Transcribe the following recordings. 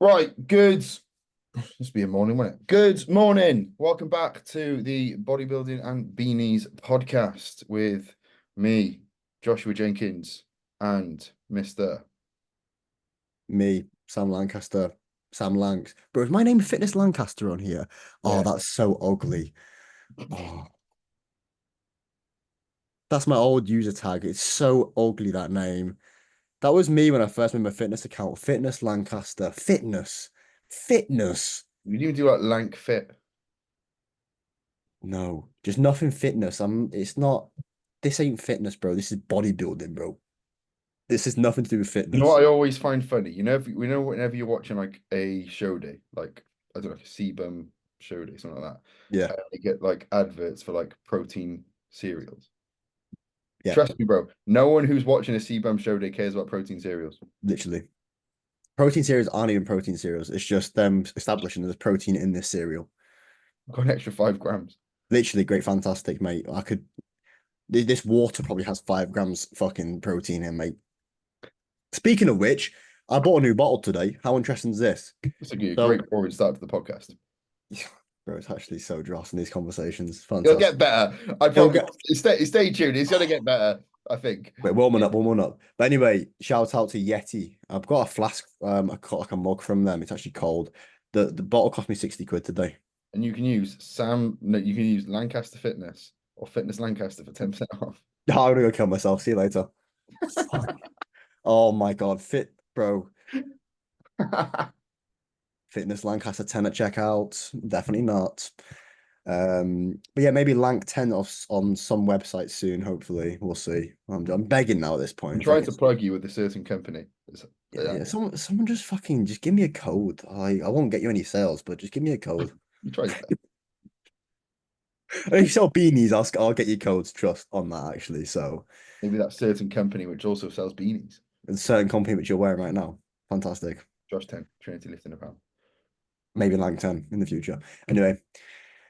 Right, good. Must be a morning, won't it? Good morning. Welcome back to the Bodybuilding and Beanies podcast with me, Joshua Jenkins, and Mr. Me, Sam Lancaster, Sam Lanks. Bro, is my name Fitness Lancaster on here? Oh, Yeah. that's so ugly. Oh, that's my old user tag. It's so ugly, that name. That was me when I first made my fitness account. Fitness Lancaster. Fitness. Fitness. We didn't even do like Lank Fit. No, just nothing fitness. It's not, this ain't fitness, bro. This is bodybuilding, bro. This is nothing to do with You know fitness. what I always find funny? We know whenever you're watching like a show day, like I don't know, like a CBum show day, something like that, Yeah, they get like adverts for like protein cereals. yeah, Trust me, bro. No one who's watching a CBum show day cares about protein cereals. literally. Protein cereals aren't even protein cereals. It's just them establishing there's protein in this cereal. I've got an extra 5 grams. Literally great, fantastic, mate. This water probably has 5 grams fucking protein in, mate. Speaking of which, I bought a new bottle today. How interesting is this? It's a So, great forward start to the podcast. bro, it's actually so dross in these conversations. It'll get Fantastic. better. I It'll promise. get, Stay tuned. It's gonna get better. I think. wait, warming up, warming up. But anyway, shout out to Yeti. I've got a flask, I got like a mug from them. It's actually cold. The bottle cost me 60 quid today. And you can use Sam. No, you can use Lancaster Fitness or Fitness Lancaster for 10% off. I'm gonna go kill myself. See you later. Fuck. Oh my God. Bro. Fitness Lancaster 10 at checkout. Definitely not. But yeah, maybe Lank 10 on some website soon, hopefully. We'll see. I'm begging now at this I'm point. It's like trying to it's plug you with a certain company. yeah, someone just fucking just give me a code. I won't get you any sales, but just give me a code. You try that. And if you sell beanies, I'll get you codes, trust on that actually. So Maybe that certain company which also sells beanies. a certain company which you're wearing right now. Fantastic. Josh 10, Trinity lifting a pound. Maybe Lank 10 in the future. Anyway,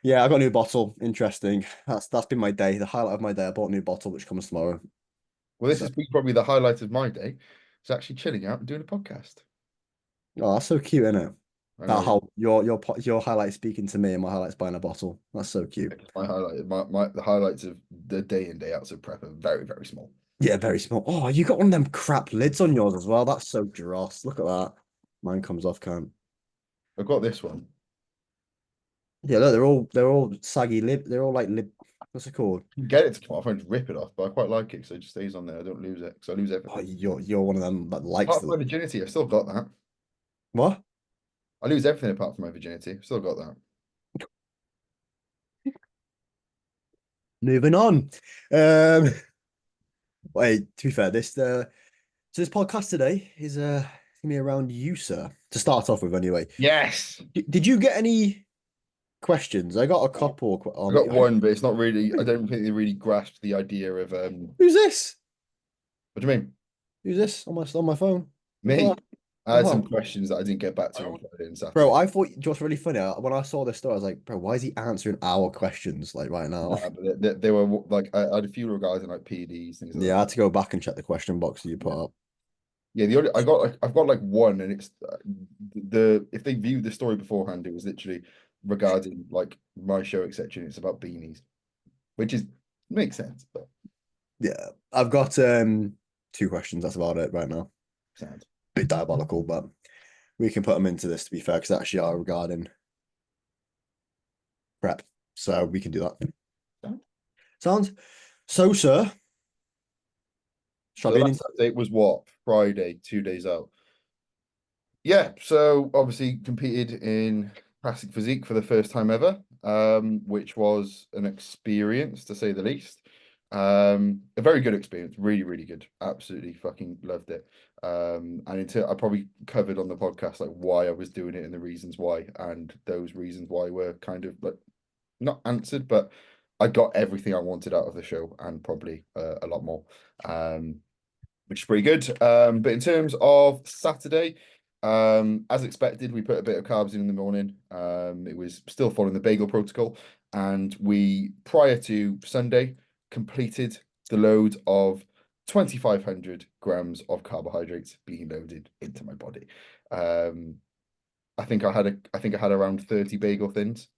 yeah, I got a new bottle. Interesting. That's been my day. The highlight of my day. I bought a new bottle which comes tomorrow. Well, this So has been probably the highlight of my day. It's actually chilling out and doing a podcast. oh, that's so cute, isn't it? I That know. how your highlight speaking to me and my highlights buying a bottle. That's so cute. My highlight, the highlights of the day in day outs of prep are very very small. Yeah, very small. Oh, you got one of them crap lids on yours as well. That's so dross. Look at that. Mine comes off, can't. I've got this one. Yeah, look, they're all saggy lip. They're all like lip. What's it called? Get it to come off and just rip it off, but I quite like it so it just stays on there. I don't lose it because I lose Oh, everything. you're one of them that likes Apart the from my virginity, I've still got that. what? I lose everything apart from my virginity. I've still got that. Moving on. Um, wait, to be fair, this podcast today is gonna be around you, sir. To start off with, anyway. Yes. Did you get any questions? I got a couple I on. got one, but it's not really. I don't think they really grasped the idea of. Who's this? What do you mean? Who's this on my phone? Me. What? I had some What? questions that I didn't get back to on Friday and Bro, Saturday. I thought what's really funny when I saw this story, I was like, bro, why is he answering our questions like right now? Nah, but they were like I had a few regarding like PDs things like Yeah, I that. had to go back and check the question box that you Yeah. put up. Yeah, the only I've got like one, and it's the if they viewed the story beforehand, it was literally regarding like my show, etc. And it's about beanies, which is makes sense, but Yeah, I've got two questions. That's about it right now. sound. Bit diabolical, but we can put them into this to be fair, because they actually are regarding prep, so we can do that. Sound. Sounds so, sir. So Shall I the be last update was what? Friday, 2 days out. Yeah, so obviously competed in classic physique for the first time ever, which was an experience to say the least. A very good experience, really, really good. Absolutely fucking loved it. And until I probably covered on the podcast like why I was doing it and the reasons why, and those reasons why were kind of like not answered, but I got everything I wanted out of the show and probably a lot more. Um, which is pretty good. But in terms of Saturday, as expected, we put a bit of carbs in the morning. It was still following the bagel protocol, and we prior to Sunday completed the load of 2,500 grams of carbohydrates being loaded into my body. Um, I think I had around 30 bagel thins.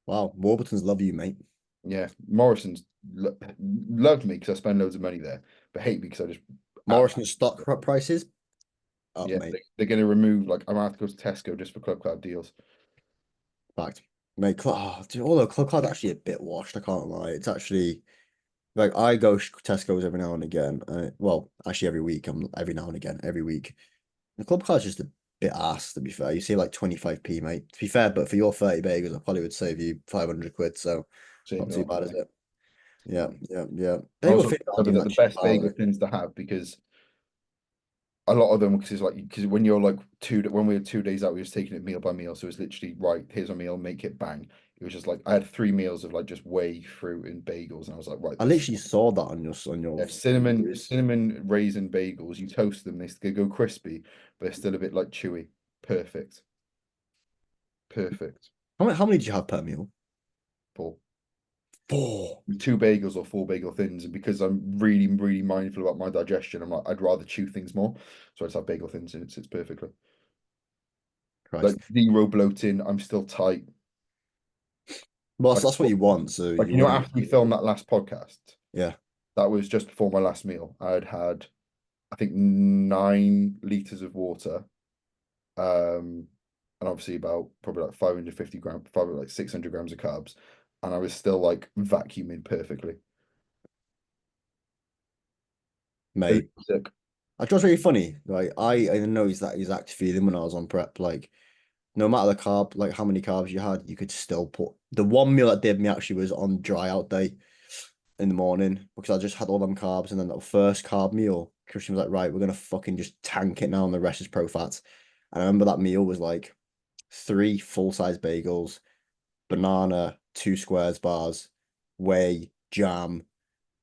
Wow, Warburtons love you, mate. Yeah, Morrison's loved me because I spend loads of money there, but hate me because I just Morrison's stock prices up, yeah, mate. they're going to remove like I'm gonna have to go to Tesco just for Club Card deals. Fact, mate. Dude, although Club Card's actually a bit washed, I can't lie. It's actually like I go Tesco's every now and again. Well, actually every week. I'm every now and again, every week. The Club Card's just a bit ass, to be fair. You see like 25p, mate. To be fair, but for your 30 bagels, I probably would save you 500 quid. So Save not me a too lot of bad, is money. it? Yeah, yeah, yeah. I Anyone also think about remember doing that that the cheap, best by the bagel way? thins to have because a lot of them because it's like because when you're like when we were 2 days out, we was taking it meal by meal, so it's literally right. Here's a meal, make it bang. It was just like I had 3 meals of like just whey, fruit, and bagels, and I was like, right, I this literally saw that on your yeah, cinnamon stories. cinnamon raisin bagels. You toast them, they go crispy, but they're still a bit like chewy. Perfect, perfect. How many did you have per meal? For Four. 2 bagels or 4 bagel thins, and because I'm really really mindful about my digestion, I'm like I'd rather chew things more, so I just have bagel thins, and it sits perfectly. Like Christ. zero bloating. I'm still tight. Well, Like, that's what you want. So like you want to after we filmed that last podcast, yeah, that was just before my last meal. I'd had, I think, 9 liters of water, and obviously about probably like 550 grams, probably like 600 grams of carbs, and I was still like vacuuming perfectly. A little mate. sick. I just really funny. Like I know he's that exact feeling when I was on prep. Like no matter the carb, like how many carbs you had, you could still put the one meal that did me actually was on dry out day in the morning because I just had all them carbs and then that first carb meal, Christian was like, right, we're gonna fucking just tank it now and the rest is pro fats. And I remember that meal was like 3 full-size bagels, banana, 2 squares bars, whey, jam,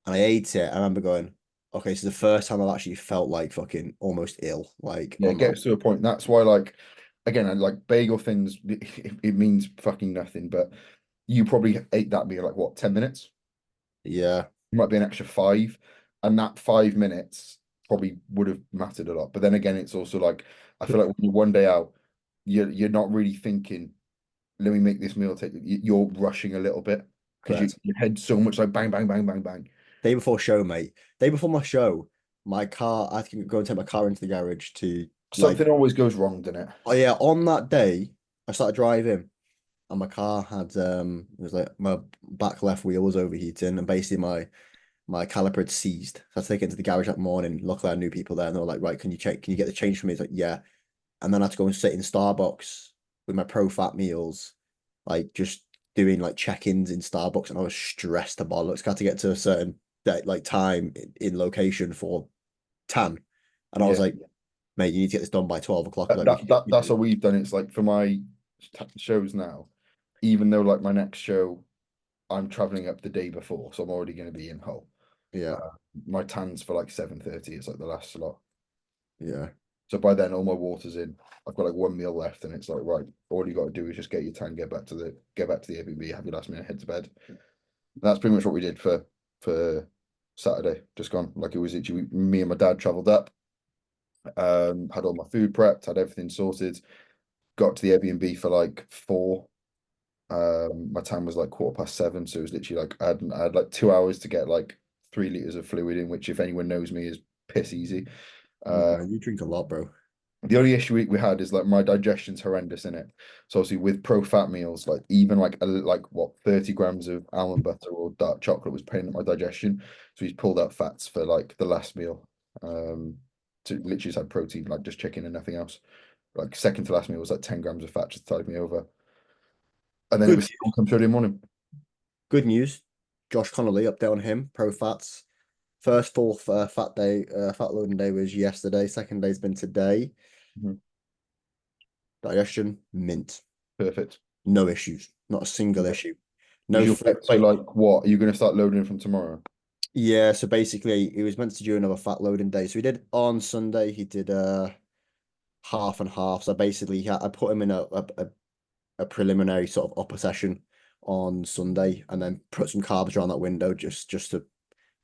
and I ate it. I remember going, okay, so the first time I've actually felt like fucking almost ill, like Yeah, it on that. gets to a point. That's why, like, again, I like bagel thins. It means fucking nothing, but you probably ate that meal like what, 10 minutes? Yeah, It might be an extra five, and that 5 minutes probably would have mattered a lot. But then again, it's also like I feel like when you're one day out, you're not really thinking, let me make this meal take you're rushing a little bit because correct. your head's so much like bang, bang, bang, bang, bang. Day before show, mate. Day before my show, my car, I had to go and take my car into the garage to like, Something always goes wrong, doesn't it? oh yeah, on that day, I started driving and my car had it was like my back left wheel was overheating and basically my caliper had seized. So I had to take it into the garage that morning. Luckily I knew people there and they were like, right, can you get the change for me? It's like, yeah. And then I had to go and sit in Starbucks with my pro fat meals, like just doing like check-ins in Starbucks, and I was stressed to bollocks. Got to get to a certain like time in location for tan, and I was Yeah. like, mate, you need to get this done by 12 o'clock. That, Like that, that that's how we've done it. It's like for my shows now, even though like my next show, I'm traveling up the day before, so I'm already going to be in Hull. yeah, Uh, my tan's for like 7:30. It's like the last slot. yeah, So by then, all my water's in. I've got like one meal left, and it's like right. All you got to do is just get your tan, get back to the Airbnb, have your last minute, head to bed. And that's pretty much what we did for Saturday. Just gone like it was literally me and my dad travelled up. Had all my food prepped, had everything sorted. Got to the Airbnb for like 4. My time was like 7:15, so it was literally like I had like 2 hours to get like 3 liters of fluid in, which if anyone knows me is piss easy. Uh, yeah. You drink a lot, bro. the only issue we had is like my digestion's horrendous in it. So obviously with pro fat meals, like even like like what 30 grams of almond butter or dark chocolate was playing at my digestion. So he's pulled out fats for like the last meal. To literally just had protein, like just chicken and nothing else. Like second to last meal was like 10 grams of fat just to tide me over. And then it Good, was still come Saturday morning. good news. Josh Connolly up there on him, pro fats. First full fat day, fat loading day was yesterday. Second day's been today. Mhm. Digestion, mint. Perfect. No issues. Not a single issue. Is No your food. so like what? Are you going to start loading from tomorrow? Yeah, so basically he was meant to do another fat loading day. So he did on Sunday, he did half and half. So basically I put him in a preliminary sort of upper session on Sunday and then put some carbs around that window just to,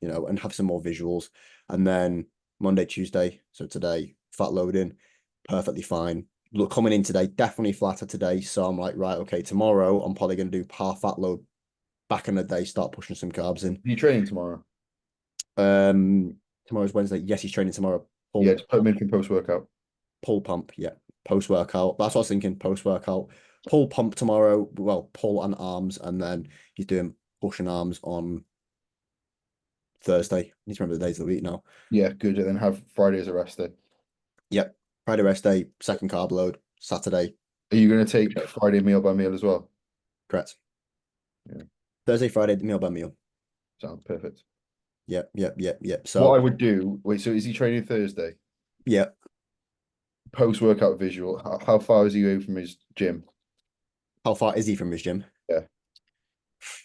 and have some more visuals. And then Monday, Tuesday, so today, fat loading. perfectly fine. Look, coming in today, definitely flatter today. So I'm like, right, okay, tomorrow I'm probably going to do half fat load back in the day, start pushing some carbs in. You training tomorrow? Tomorrow's Wednesday. Yes, he's training tomorrow. Yeah, Pull, just put him in for post workout. pull pump. Yeah, post workout. That's what I was thinking. Post workout, pull pump tomorrow. Well, pull and arms, and then he's doing push and arms on Thursday. I need to remember the days of the week now. Yeah, good. And then have Friday as a rest day. Yep. Friday rest day, second carb load. Saturday, Are you going to take Friday meal by meal as well? correct. Yeah, Thursday, Friday, meal by meal. sounds perfect. Yep, yep, yep, yep. What I So, would do, wait, so is he training Thursday? yeah. Post workout visual. How far is he away from his gym? How far is he from his gym? Yeah.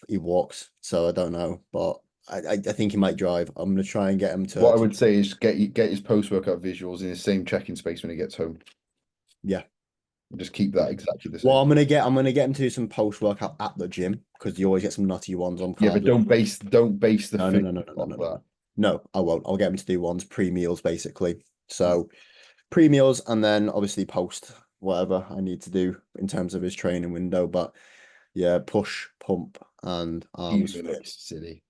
He walks, so I don't know, but I think he might drive. I'm gonna try and get him What I to would say is get his post workout visuals in the same check-in space when he gets home. yeah. Just keep that exactly the Well, same. I'm gonna get him to do some post workout at the gym because you always get some nutty ones on Yeah, but carb. don't base the No, no, food no, no, no, no, off no, no, that. no. No, I won't. I'll get him to do ones pre-meals basically. So pre-meals and then obviously post whatever I need to do in terms of his training window. But yeah, push, pump, and He arms fit. looks silly.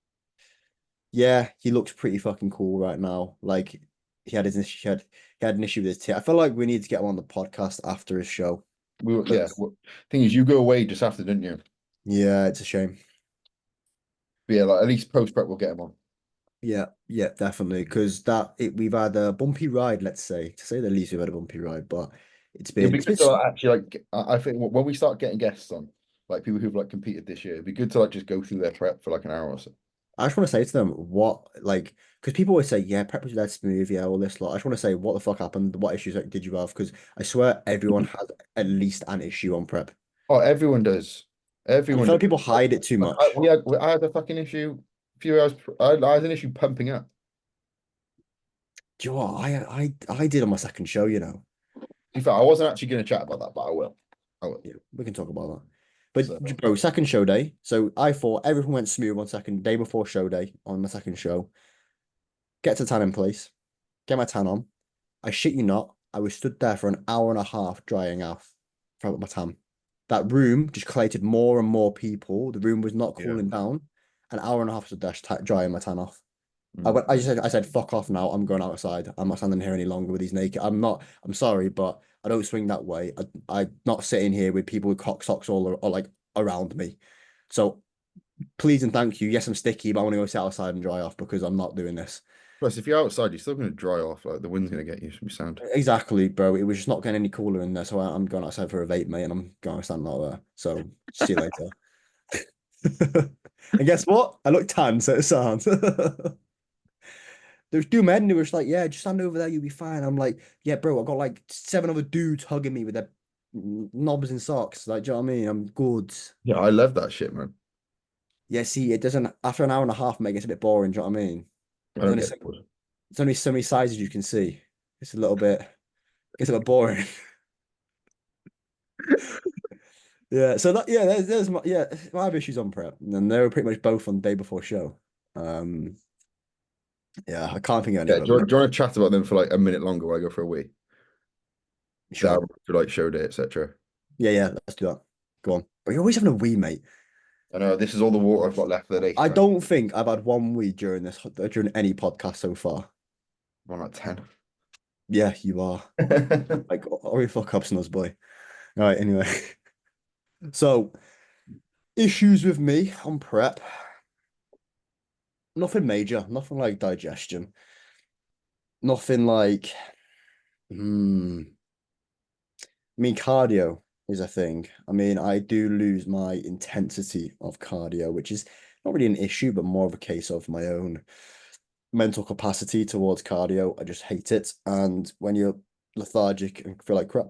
Yeah, he looks pretty fucking cool right now. Like he had an issue with his teeth. I feel like we need to get him on the podcast after his show. Yeah. 'Cause, Thing is, you go away just after, didn't you? yeah, it's a shame. But yeah, like at least post prep will get him on. Yeah, yeah, definitely. Because we've had a bumpy ride, let's say. To say the least, we've had a bumpy ride, but It'd be it's good been to actually like. I think when we start getting guests on, like people who've like competed this year, it'd be good to like just go through their prep for like an hour or so. I just want to say to them what like because people always say, yeah, prep was dead smooth, yeah, all this lot. I just want to say what the fuck happened, what issues did you have? Because I swear everyone has at least an issue on prep. Oh, everyone does. And I Everyone feel does. like people hide it too Like much. I had a fucking issue a few hours. I had an issue pumping up. Do you know what? I did on my second show, you know. In fact, I wasn't actually going to chat about that, but I will. I will. Yeah, we can talk about that. So But bro, second show day. So I thought everything went smooth on second day before show day on the second show. Get to tan in place, get my tan on. I shit you not, I was stood there for an hour and a half drying off from my tan. That room just collated more and more people. The room was not yeah. cooling down. An hour and a half stood there drying my tan off. Mm. I said, fuck off now. I'm going outside. I'm not standing here any longer with these naked. I'm sorry, but I don't swing that way. I'm not sitting here with people with cock socks all like around me. So please and thank you. Yes, I'm sticky, but I want to go sit outside and dry off because I'm not doing this. Plus, if you're outside, you're still going to dry off. Like the wind's going to get you. It's gonna be sound. Exactly, bro. It was just not getting any cooler in there. So I'm going outside for a vape, mate, and I'm going to stand out there. So see you later. And guess what? I look tan, so it sounds. There's two men who were just like, yeah, just stand over there, you'll be fine. I'm like, yeah, bro, I got like seven other dudes hugging me with their knobs and socks. Like, do you know what I mean? I'm good. Yeah, I love that shit, man. Yeah, see, it doesn't, after an hour and a half, mate, it gets a bit boring. Do you know what I mean? I There's don't only get so, bored. there's only so many sizes you can see. It's a little bit, gets a bit boring. Yeah, so there's my, yeah, I have issues on prep, and they were pretty much both on the day before show. Um, yeah, I can't think of any Yeah, other. do you want to chat about them for like a minute longer while I go for a wee? That Sure. for like show day, etc. Yeah, yeah, let's do that. Go on. But you're always having a wee, mate. I know this is all the water I've got left for the day. I don't think I've had one wee during any podcast so far. I'm on like 10. Yeah, you are. Like, or you fuck up, snuzz boy. All right, anyway. So, issues with me on prep. Nothing major, nothing like digestion. Nothing like, I mean, cardio is a thing. I mean, I do lose my intensity of cardio, which is not really an issue, but more of a case of my own mental capacity towards cardio. I just hate it. And when you're lethargic and feel like crap,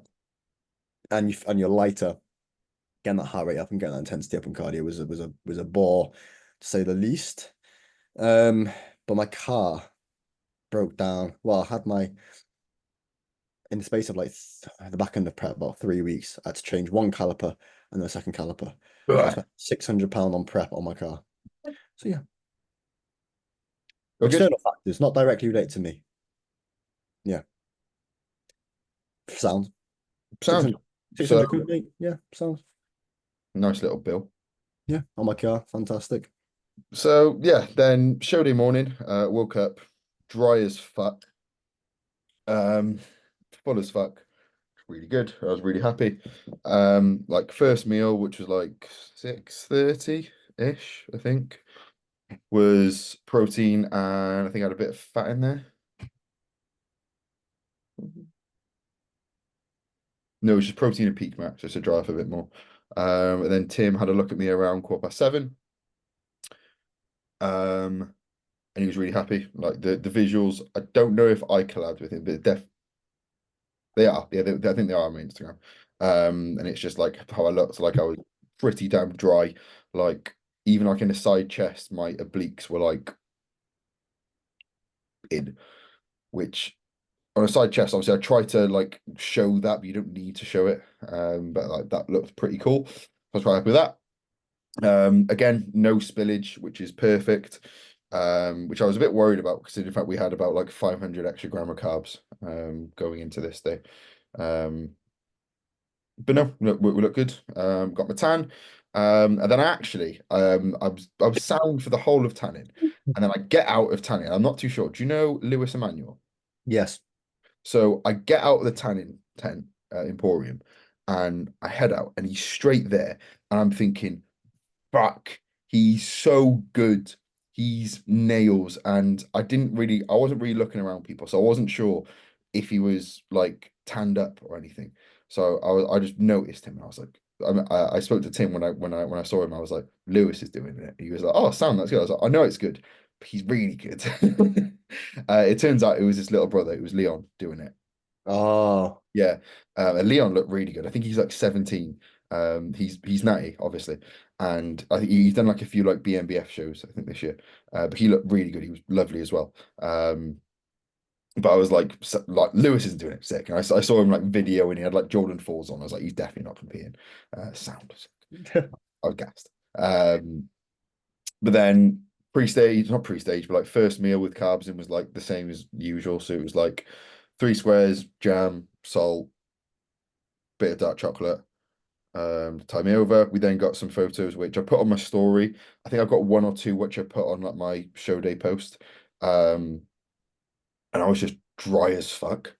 and you're lighter, getting that heart rate up and getting that intensity up in cardio was a bore, to say the least. Um, but my car broke down. Well, I had my in the space of like the back end of prep, about 3 weeks, I had to change one caliper and then a second caliper. So I Ugh. spent £600 on prep on my car. So yeah, Well, good. external factors, not directly related to me. Yeah. Sounds Sound. 600, So 600 quid, mate. Yeah, sounds. nice little bill. Yeah, on my car. Fantastic. So yeah, then show day morning, woke up dry as fuck, um, full as fuck. Really good. I was really happy. Like first meal, which was like 6:30-ish, I think, was protein and I think I had a bit of fat in there. No, it was just protein and peak max, just to dry off a bit more. And then Tim had a look at me around 7:15. And he was really happy. Like the visuals, I don't know if I collabed with him, but they are. Yeah, I think they are on my Instagram. And it's just like how I looked. Like I was pretty damn dry. Like even like in the side chest, my obliques were like in, which on a side chest, obviously I try to like show that, but you don't need to show it. But like that looked pretty cool. I was quite happy with that. Again, no spillage, which is perfect. Which I was a bit worried about because in fact we had about like 500 extra gram of carbs going into this day. Um, but no, we look good. Got my tan. And then I was sound for the whole of tanning. And then I get out of tanning. I'm not too sure. Do you know Lewis Emmanuel? Yes. So I get out of the tanning tent Emporium and I head out and he's straight there. And I'm thinking, fuck, he's so good. He's nails. And I wasn't really looking around people. So I wasn't sure if he was like tanned up or anything. So I just noticed him and I was like, I spoke to Tim when I saw him. I was like, Lewis is doing it. He was like, oh, Sam, that's good. I was like, I know it's good, but he's really good. It turns out it was his little brother. It was Leon doing it. Oh, Yeah, and Leon looked really good. I think he's like 17. He's natty, obviously, and I think he's done like a few like BNBF shows. I think this year, but he looked really good. He was lovely as well. But I was like, like Lewis isn't doing it sick, and I saw him like video, and he had like Jordan Falls on. I was like, he's definitely not competing. Sound, I was gassed. But then pre-stage, not pre-stage, but like first meal with carbs and was like the same as usual. So it was like 3 squares, jam, salt, bit of dark chocolate to tie me over. We then got some photos which I put on my story. I think I've got one or two which I put on like my show day post. Um, and I was just dry as fuck.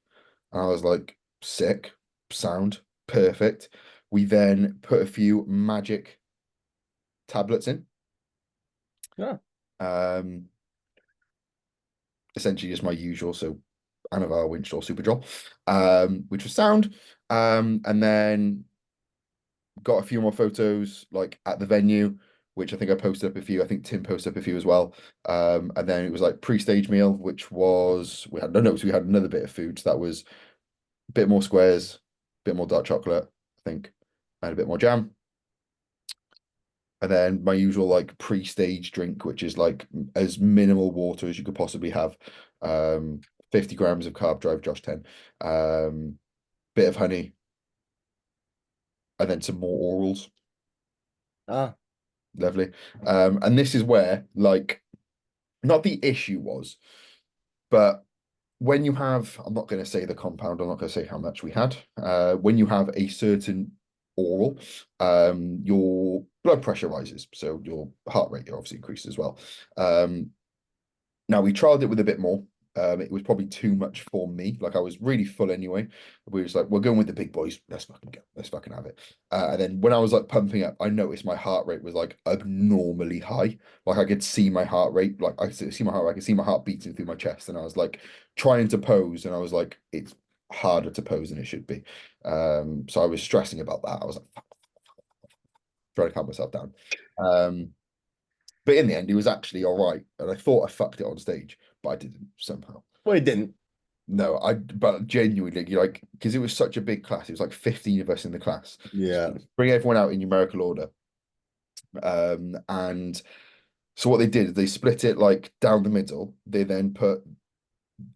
And I was like, sick, sound, perfect. We then put a few magic tablets in. yeah. Um, Essentially just my usual, so Anavar, Winchell, Superdrol, which was sound. And then got a few more photos like at the venue, which I think I posted up a few. I think Tim posted up a few as well. And then it was like pre-stage meal, which was we had no notes. We had another bit of food. So that was a bit more squares, a bit more dark chocolate, I think, and a bit more jam. And then my usual like pre-stage drink, which is like as minimal water as you could possibly have. 50 grams of carb drive, Josh 10. Bit of honey, and then some more orals. Ah, Lovely. And this is where, like, not the issue was, but when you have, I'm not going to say the compound, I'm not going to say how much we had. When you have a certain oral, your blood pressure rises, so your heart rate obviously increases as well. Now we trialed it with a bit more. It was probably too much for me. Like I was really full anyway. We was like, we're going with the big boys. Let's fucking go. Let's fucking have it. And then when I was like pumping up, I noticed my heart rate was like abnormally high. Like I could see my heart rate. Like I could see my heart rate. I could see my heart beating through my chest. And I was like trying to pose, and I was like, it's harder to pose than it should be. So I was stressing about that. I was like, trying to calm myself down. Um, but in the end, he was actually all right. And I thought I fucked it on stage, but I didn't somehow. well, it didn't. No, but genuinely, like, because it was such a big class, it was like 15 of us in the class. So Yeah. bring everyone out in numerical order. And so what they did is they split it like down the middle. They then put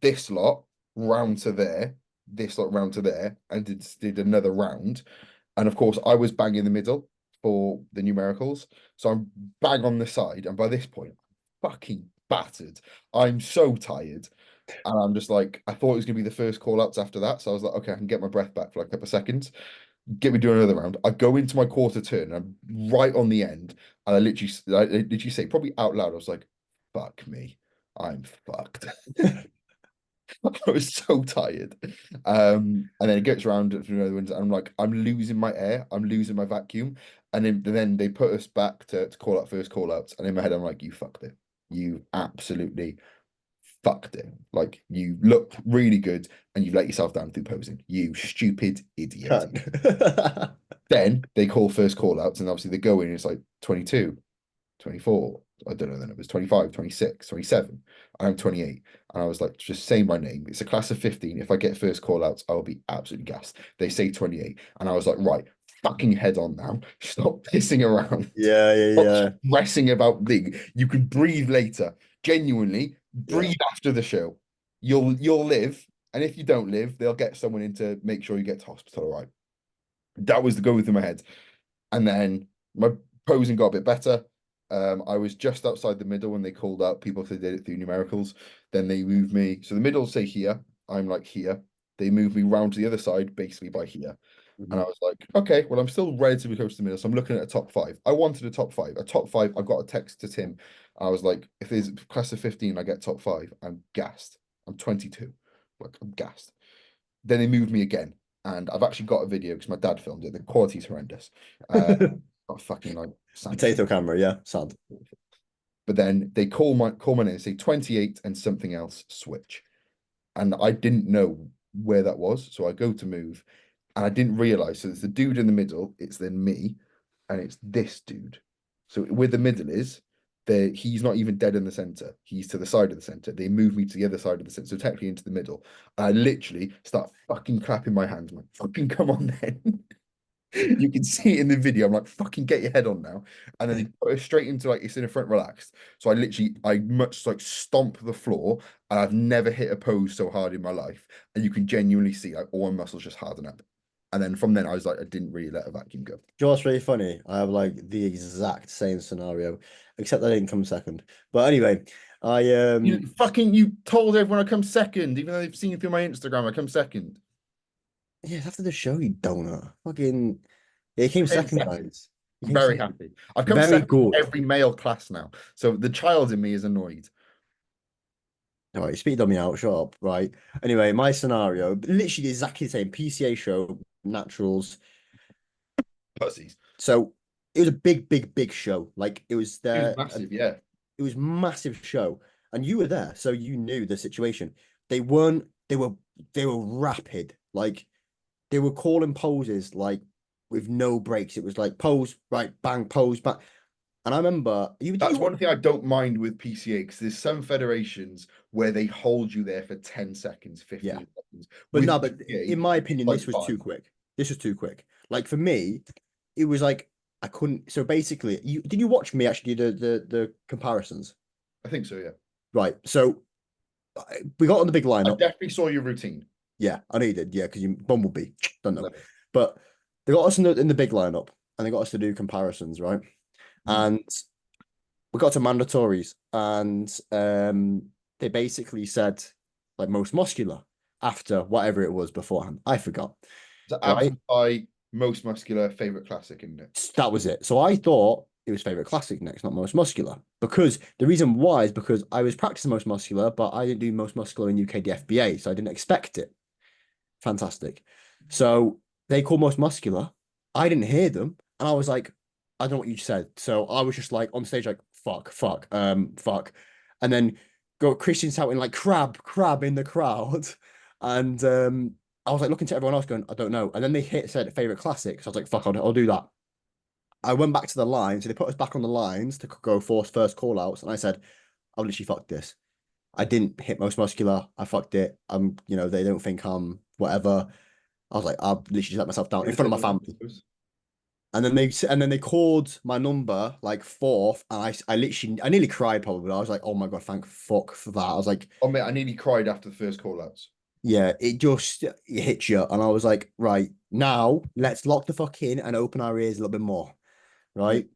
this lot round to there, this lot round to there, and did another round. And of course, I was bang in the middle for the numericals. So I'm bang on the side. And by this point, fucking battered. I'm so tired. And I'm just like, I thought it was gonna be the first call outs after that. So I was like, okay, I can get my breath back for like a couple of seconds. Get me doing another round. I go into my quarter turn, and I'm right on the end. And I literally say, probably out loud, I was like, fuck me. I'm fucked. I was so tired. And then it gets around to another one, and I'm like, I'm losing my air, I'm losing my vacuum. And then they put us back to call out first call outs. And in my head, I'm like, you fucked it. You absolutely fucked it. Like you looked really good and you let yourself down through posing. You stupid idiot. Then they call first call outs, and obviously they go in, it's like 22, 24. I don't know, then it was 25, 26, 27. I'm 28. And I was like, just say my name. It's a class of 15. If I get first call outs, I'll be absolutely gassed. They say 28. And I was like, right, fucking head on now. Stop pissing around. Yeah, yeah, Stop yeah, stressing about thing. You can breathe later. Genuinely, yeah. breathe after the show. You'll live. And if you don't live, they'll get someone in to make sure you get to hospital. All right. That was the go through my head. And then my posing got a bit better. I was just outside the middle when they called out people if they did it through numericals. Then they moved me. So the middle say here. I'm like here. They moved me round to the other side, basically by here. And I Mhm. was like, okay, well, I'm still relatively close to the middle. So I'm looking at a top five. I wanted a top five. A top five. I got a text to Tim. I was like, if there's a class of 15, I get top five. I'm gassed. I'm 22. Like, I'm gassed. Then they moved me again. And I've actually got a video because my dad filmed it. The quality's horrendous. Got fucking like Samsung. Potato camera, yeah, sad. But then they call my name and say 28 and something else switch. And I didn't know where that was. So I go to move and I didn't realize. So it's the dude in the middle, it's then me, and it's this dude. So where the middle is, he's not even dead in the center. He's to the side of the center. They move me to the other side of the center, so technically into the middle. I literally start fucking clapping my hands. I'm like, fucking come on then. You can see it in the video. I'm like, fucking get your head on now. And then they put it straight into like it's in a front relaxed. So I much like stomp the floor, and I've never hit a pose so hard in my life. And you can genuinely see like all my muscles just harden up. And then from then I was like, I didn't really let a vacuum go. You know what's really funny? I have like the exact same scenario, except I didn't come second. But anyway, I You told everyone I come second, even though they've seen it through my Instagram, I come second. yeah, after the show, you donut. Fucking yeah, he came Came second, second. guys. He I'm came very second. happy. I've come Very second in good. every male class now. So the child in me is annoyed. All right, speed on me out, shut up. Right. Anyway, my scenario, literally exactly the same. PCA show, naturals. Pussies. So it was a big, big, big show. Like it was It was there, massive, yeah. it was massive show, and you were there, so you knew the situation. They weren't. They were rapid. Like they were calling poses like with no breaks. It was like pose, right, bang, pose, bang. And I remember you did That's you one thing I don't mind with PCA because there's some federations where they hold you there for 10 seconds, yeah. 15 seconds. But With no, but PCA, in my it's opinion, like this was too five. quick. This was too quick. Like for me, it was like I couldn't. So basically, you did you watch me actually do the comparisons? I think so, yeah. Right. So we got on the big I lineup. definitely saw your routine. Yeah, I know you did. Yeah, because you Bumblebee. Don't know. Love it. But they got us in the big lineup and they got us to do comparisons, right? Mm. And we got to mandatories and they basically said like most muscular after whatever it was beforehand. I forgot. So Right? absent by most muscular favorite classic, isn't it? That was it. So I thought it was favorite classic next, not most muscular. Because the reason why is because I was practicing most muscular, but I didn't do most muscular in UKDFBA, so I didn't expect it. Fantastic. So they call most muscular. I didn't hear them. And I was like, I don't know what you said. So I was just like on stage, like, fuck, fuck, fuck. And then got Christian shouting like crab, crab in the crowd. And I was like looking to everyone else going, I don't know. And then they said favorite classic. So I was like, fuck, I'll do that. I went back to the line. So they put us back on the lines to go force first call outs. And I said, I've literally fucked this. I didn't hit most muscular. I fucked it. They don't think I'm whatever. I was like, I've literally just let myself down in Gonna front say of my no. family. And then they called my number like fourth, and I nearly cried probably. I was like, oh my God, thank fuck for that. I was like, Oh, mate, I nearly cried after the first call outs. yeah, it hits you. And I was like, right, now let's lock the fuck in and open our ears a little bit more. Yeah. Right?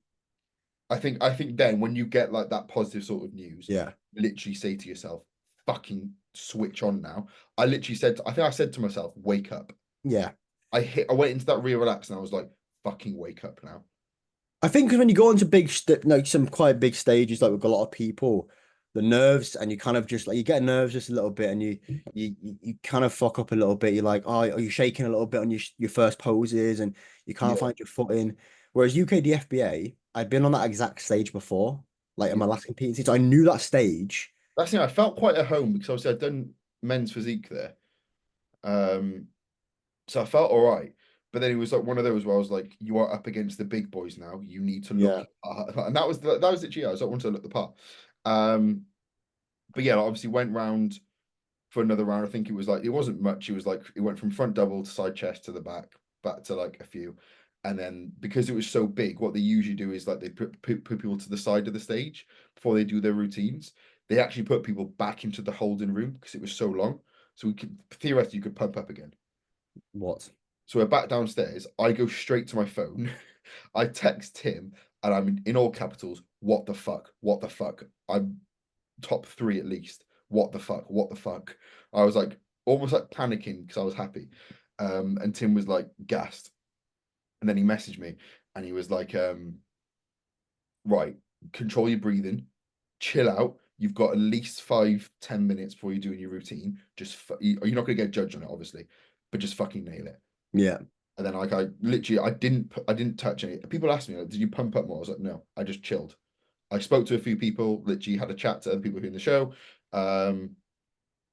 I think then when you get like that positive sort of news, Yeah. literally say to yourself, fucking switch on now. I literally said, I think I said to myself, wake up. Yeah. I went into that real relax and I was like, fucking wake up now. I think when you go into like some quite big stages, like with a lot of people, the nerves and you kind of just like you get nerves just a little bit, and you kind of fuck up a little bit. You're like, oh, are you shaking a little bit on your first poses, and you can't Yeah, find your footing. Whereas UKDFBA, I'd been on that exact stage before, like in yeah. my last competing, so I knew that stage. That's the thing. I felt quite at home because obviously I'd done men's physique there. Um, so I felt all right. But then it was like one of those where I was like, you are up against the big boys now. You need to look, Yeah, and that was literally, I was like, I wanted to look the part. Um, but yeah, obviously went round for another round. I think it was like it wasn't much. It was like it went from front double to side chest to the back to like a few. And then because it was so big, what they usually do is like they put people to the side of the stage before they do their routines. They actually put people back into the holding room because it was so long. So we could theoretically you could pump up again. what? So we're back downstairs. I go straight to my phone. I text him and I'm in all capitals. What the fuck? What the fuck? I'm top three at least. What the fuck? What the fuck? I was like almost like panicking because I was happy. And Tim was like gassed. And then he messaged me and he was like, right, control your breathing, chill out. You've got at least 5-10 minutes before you're doing your routine. You're not going to get judged on it, obviously, but just fucking nail it. Yeah, And then like I literally I didn't touch any. People asked me, like, did you pump up more? I was like, no, I just chilled. I spoke to a few people, literally had a chat to other people who are in the show, um,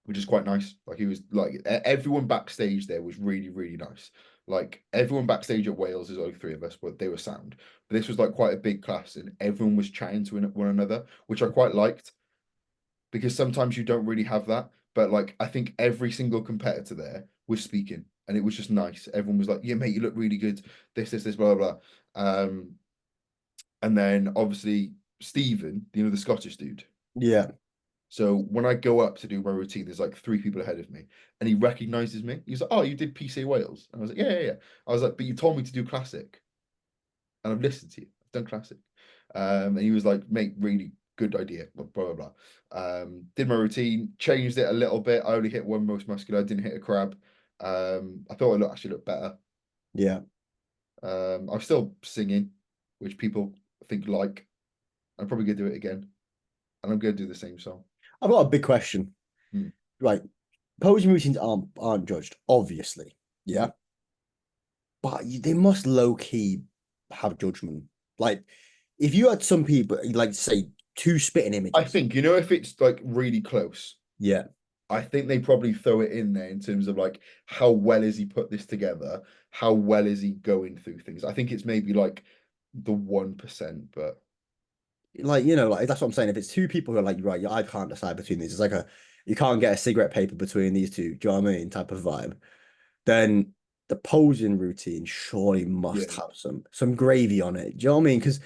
which is quite nice. Like he was like everyone backstage there was really, really nice. Like everyone backstage at Wales is only three of us, but they were sound. But this was like quite a big class and everyone was chatting to one another, which I quite liked because sometimes you don't really have that. But like I think every single competitor there was speaking and it was just nice. Everyone was like, yeah, mate, you look really good. This, blah, blah, blah. And then obviously Stephen, the Scottish dude. yeah, So when I go up to do my routine, there's like three people ahead of me, and he recognizes me. He's like, "Oh, you did PCA Wales?" And I was like, "Yeah, yeah, yeah." I was like, "But you told me to do classic, and I've listened to you. I've done classic." And he was like, "Mate, really good idea." Blah blah blah. Did my routine, changed it a little bit. I only hit one most muscular. I didn't hit a crab. I thought it actually looked better. yeah. I'm still singing, which people think like. I'm probably gonna do it again, and I'm gonna do the same song. I've got a big question. Hmm. Right, posing routines aren't judged, obviously. Yeah. Yeah. But they must low key have judgment. Like, if you had some people, like, say, two spitting I images. think, if it's like really close, Yeah. I think they probably throw it in there in terms of like how well is he put this together? How well is he going through things? I think it's maybe like the 1%, but Like, like that's what I'm saying. If it's two people who are like, right, yeah, I can't decide between these. It's like you can't get a cigarette paper between these two. Do you know what I mean? Type of vibe. Then the posing routine surely yeah. must have some gravy on it. Do you know what I mean? Because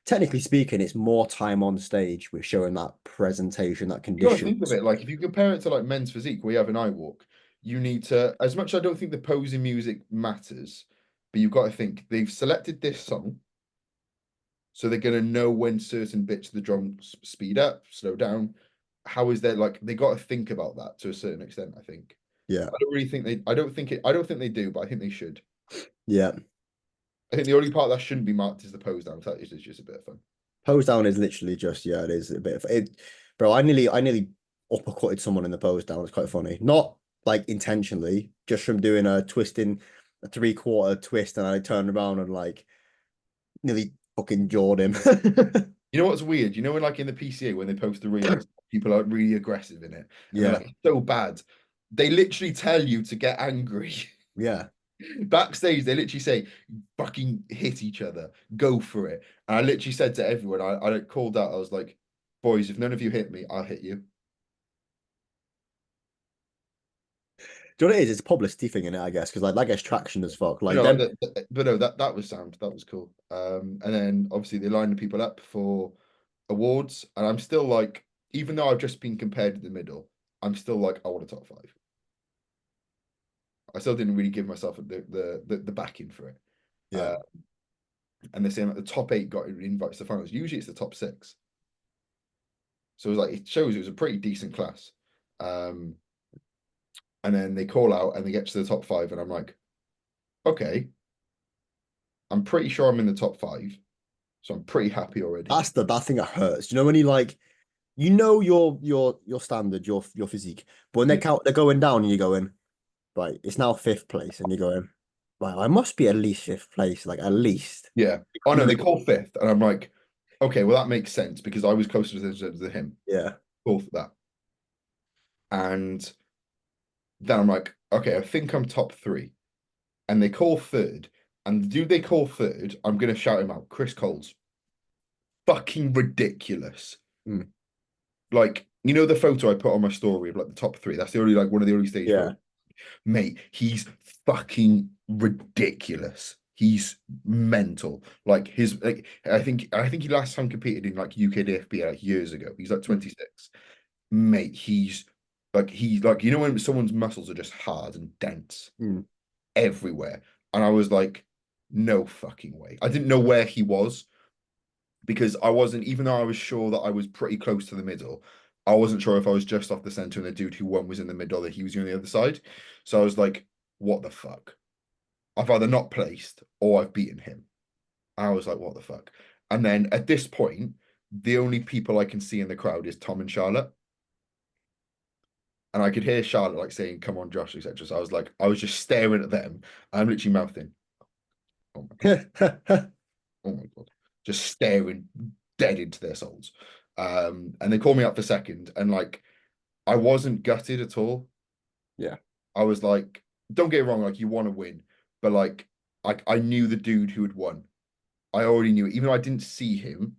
technically speaking, it's more time on stage with showing that presentation, that You got to think of conditions. it like if you compare it to like men's physique where you have an eye walk, you need to, as much as I don't think the posing music matters, but you've got to think they've selected this song. So they're going to know when certain bits of the drum speed up, slow down. How is there like they got to think about that to a certain extent, I think. Yeah. I don't think they do, but I think they should. Yeah. I think the only part that shouldn't be marked is the pose down. That is just a bit of fun. Pose down is literally just, yeah, it is a bit of it. Bro, I nearly uppercutted someone in the pose down. It's quite funny. Not like intentionally, just from doing a twisting, a three-quarter twist, and I turned around and like nearly fucking jawed him. You know what's weird? You know when like in the PCA when they post the reels, people are really aggressive in it, and they're Yeah. like "It's so bad. They literally tell you to get angry. Yeah. Backstage, they literally say, fucking hit each other, go for it. And I literally said to everyone, I like, called out, I was like, boys, if none of you hit me, I'll hit you. Do you know what it is? It's a publicity thing in it, I guess, because like that gets traction as fuck. But Like no, like them, but no, that was sound. That was cool. And then obviously they lined the people up for awards, and I'm still like, even though I've just been compared to the middle, I'm still like, I want a top five. I still didn't really give myself the backing for it. yeah. Uh, and the same at the top eight got invites to finals. Usually it's the top 6. So it was like it shows it was a pretty decent class. And then they call out and they get to the top five, and I'm like, okay, I'm pretty sure I'm in the top five, so I'm pretty happy already. That's the that thing that hurts. You know when you like, you know your standard, your physique, but when Yeah. they're going down and you're going, right, it's now fifth place, and you're going, right, I must be at least fifth place, like at least. Yeah. Oh And no, then they call fifth, and I'm like, okay, well that makes sense because I was closer to him. yeah. Cool for that. And then I'm like, okay, I think I'm top three. And they call third. And the dude they call third, I'm gonna shout him out. Chris Coles. Fucking ridiculous. Mm. Like, you know the photo I put on my story of like the top three? That's the only like one of the early stage Yeah. photos. Mate, he's fucking ridiculous. He's mental. Like his like I think he last time competed in like UKDFB like years ago. He's like Mm. 26. Mate, he's like you know when someone's muscles are just hard and dense Mm. everywhere. And I was like, no fucking way. I didn't know where he was because I wasn't, even though I was sure that I was pretty close to the middle, I wasn't sure if I was just off the center and the dude who won was in the middle, that he was on the other side. So I was like, what the fuck? I've either not placed or I've beaten him. I was like, what the fuck? And then at this point, the only people I can see in the crowd is Tom and Charlotte. And I could hear Charlotte like saying, come on, Josh, etc. So I was like, I was just staring at them. I'm literally mouthing, oh my God, oh my God, just staring dead into their souls. And they called me up for second, and like I wasn't gutted at all. Yeah. I was like, don't get it wrong, like you want to win, but like I knew the dude who had won. I already knew it, even though I didn't see him.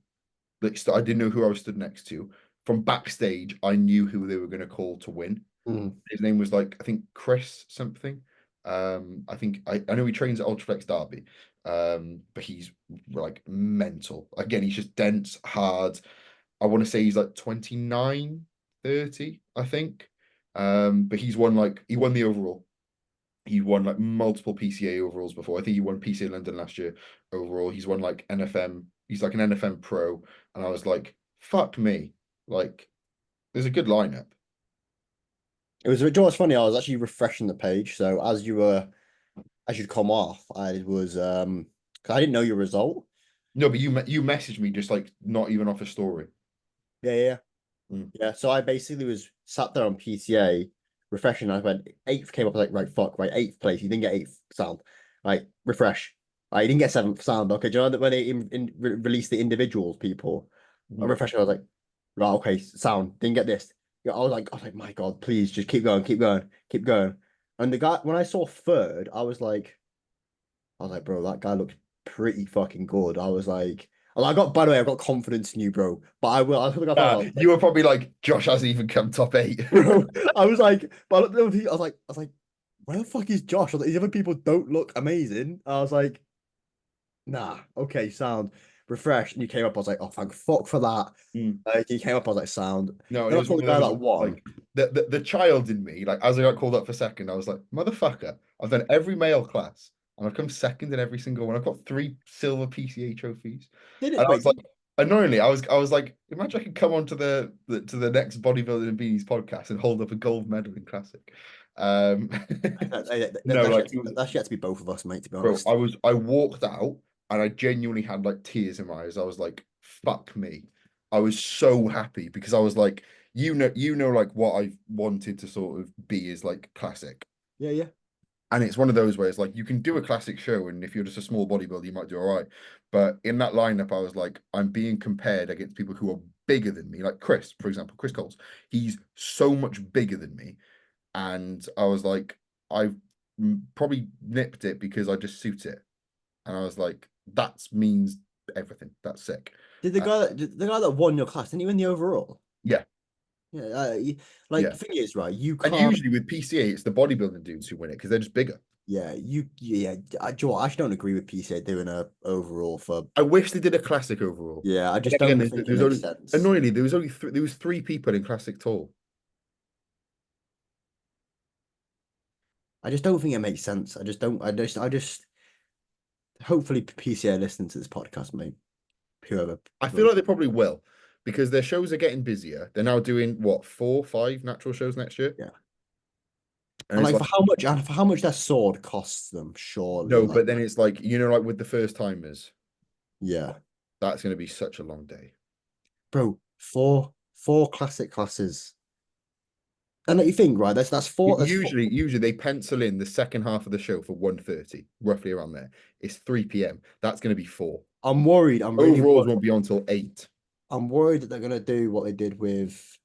Like I didn't know who I was stood next to. From backstage, I knew who they were going to call to win. Mm. His name was like I think Chris something. I think I know he trains at Ultraflex Derby. But he's like mental. Again, he's just dense, hard. I want to say he's like 29, 30, I think. But he won the overall. He won like multiple PCA overalls before. I think he won PCA London last year overall. He's won like NFM. He's like an NFM pro. And I was like, fuck me. Like, there's a good lineup. It was, you know what's funny? I was actually refreshing the page. So as you'd come off, I was 'cause I didn't know your result. No, but you messaged me just like not even off a story. Yeah, yeah, Mm. yeah. So I basically was sat there on PCA refreshing. I went eighth, came up, I was like, right, fuck, right, eighth place. You didn't get eighth sound. Right, refresh. Right, you didn't get seventh sound. Okay, do you know that when they released the individuals people? I Mhm. refreshed, I was like, right, okay, sound, didn't get this. Yeah, I was like, my God, please just keep going, keep going, keep going. And the guy, when I saw third, I was like, bro, that guy looks pretty fucking good. I got, by the way, I've got confidence in you, bro. But I think I found out, You like, were probably like, Josh hasn't even come top eight. bro, I was like, where the fuck is Josh? I was like, these other people don't look amazing. I was like, nah, okay, sound. Refresh. And you came up, I was like, oh, thank fuck for that. Mm. You came up, I was like, sound. No, and Then it I was saw one the of guy those that won. like the child in me, like as I got called up for second, I was like, motherfucker, I've done every male class and I've come second in every single one. I've got 3 silver PCA trophies. Did And it? I was Wait, like, annoyingly, I was like, imagine I could come on to the next Bodybuilding and Beanies podcast and hold up a gold medal in classic. Um no, like it was, that's yet to be both of us, mate, to be bro, honest. I walked out and I genuinely had like tears in my eyes. I was like, fuck me. I was so happy because I was like, like what I wanted to sort of be is like classic. Yeah, yeah. And it's one of those where it's like you can do a classic show, and if you're just a small bodybuilder, you might do all right. But in that lineup, I was like, I'm being compared against people who are bigger than me, like Chris, for example, Chris Coles. He's so much bigger than me. And I was like, I probably nipped it because I just suit it. And I was like, that means everything. That's sick. Uh, Did the guy that won your class, didn't he win the overall? yeah, Yeah, like yeah. the thing is, right, you And can't. usually with PCA, it's the bodybuilding dudes who win it because they're just bigger. Joe, I actually don't agree with PCA doing a overall for. I wish they did a classic overall. Yeah, I But just then again, don't think it there's makes only sense. annoyingly there was 3 people in classic tall. I just don't think it makes sense. I just don't. I just. Hopefully, PCA listening to this podcast, mate. Whoever. I feel like they probably will because their shows are getting busier. They're now doing what 4, 5 natural shows next year. Yeah. And And it's like like, for how much their sword costs them, surely. no, Like, but then it's like, like with the first timers, yeah. that's going to be such a long day. Bro, four classic classes. And like you think, right, that's four. Usually they pencil in the second half of the show for 1:30, roughly around there. It's 3 p.m. That's going to be 4. I'm worried. I'm really Overalls worried. won't be on till 8. I'm worried that they're gonna do what they did with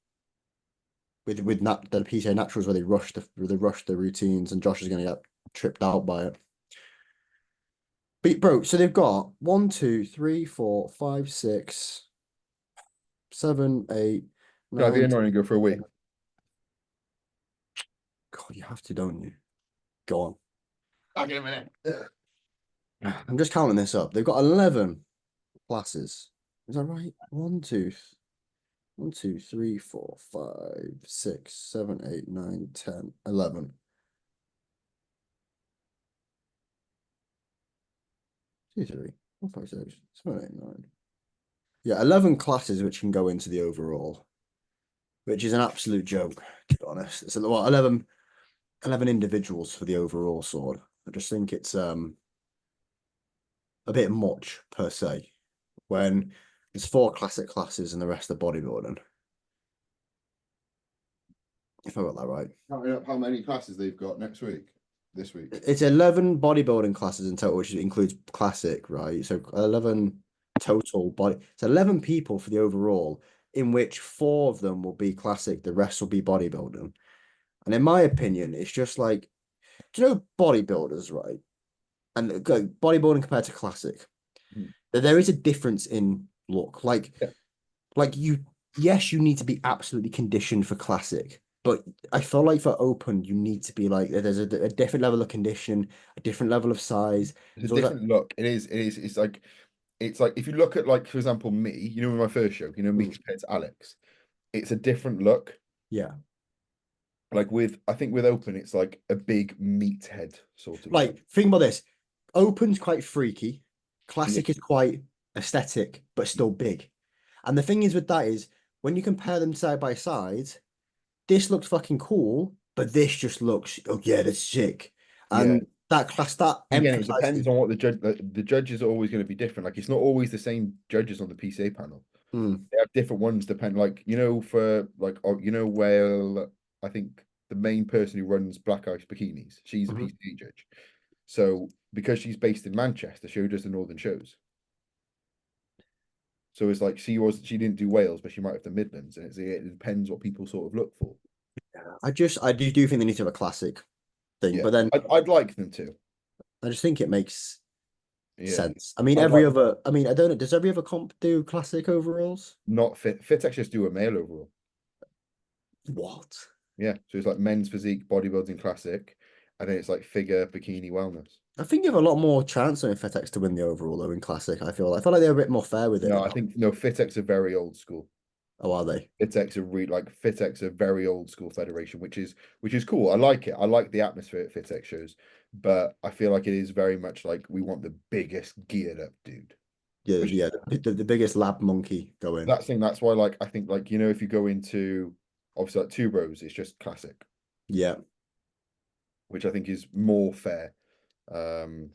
the PCA Naturals where they rush the routines and Josh is gonna get tripped out by it. But bro, so they've got 1, 2, 3, 4, 5, 6, 7, 8, Can I be 9. annoying and go for a week? God, you have to, don't you? Go on. I'll get a minute. I'm just counting this up. They've got 11 classes. Is that right? 1, 2, 1, 2, 3, 4, 5, 6, 7, 8, 9, 10, 11. 2, 3, 4, 5, 6, 7, 8, 9. Yeah, 11 classes which can go into the overall, which is an absolute joke, to be honest. It's well, 11 individuals for the overall sword. I just think it's a bit much per se when there's 4 classic classes and the rest are bodybuilding. If I got that right. Counting up how many classes they've got next week, this week. It's 11 bodybuilding classes in total, which includes classic, right? So 11 total body. It's 11 people for the overall, in which 4 of them will be classic, the rest will be bodybuilding. And in my opinion, it's just like, do you know bodybuilders, right? And bodybuilding compared to classic, Hmm. there is a difference in look. Yeah. Like yes, you need to be absolutely conditioned for classic, but I feel like for open, you need to be like there's a different level of condition, a different level of size. It's a There's always that. different look. It is. It is. It's like if you look at, like, for example, me, with my first show, me Mm, compared to Alex, it's a different look. yeah. Like I think with open, it's like a big meathead sort of look. Like think about this. Open's quite freaky. Yeah. Classic is quite aesthetic, but still big. And the thing is with that is when you compare them side by side, this looks fucking cool, but this just looks, oh yeah, that's sick. Yeah. And that And again, it depends emphasizes. on what the judges are always going to be different. Like it's not always the same judges on the PCA panel. Hmm, They have different ones depend, like, for like, well, I think the main person who runs Black Ice Bikinis, she's a mhm. PCA judge. So because she's based in Manchester, she does the northern shows. So it's like she didn't do Wales, but she might have the Midlands, and it depends what people sort of look for. I do think they need to have a classic thing, Yeah, but then I'd like them to. I just think it makes Yeah, sense. I mean, I'd like I mean, I don't know, does every other comp do classic overalls? not Fitex just do a male overall. What? Yeah, so it's like men's physique, bodybuilding classic, and then it's like figure, bikini, wellness. I think you have a lot more chance on FedEx to win the overall though in classic. I feel like they're a bit more fair with it No, than I think no. Fitex are very old school. oh, are they? Fitex are very old school federation, which is cool. I like it. I like the atmosphere at Fitex shows, but I feel like it is very much like we want the biggest geared up dude. Yeah, Which is yeah, the biggest lab monkey going. that thing. That's why, like, I think, like, if you go into obviously like Two Bros, it's just classic, Yeah. which I think is more fair. Um,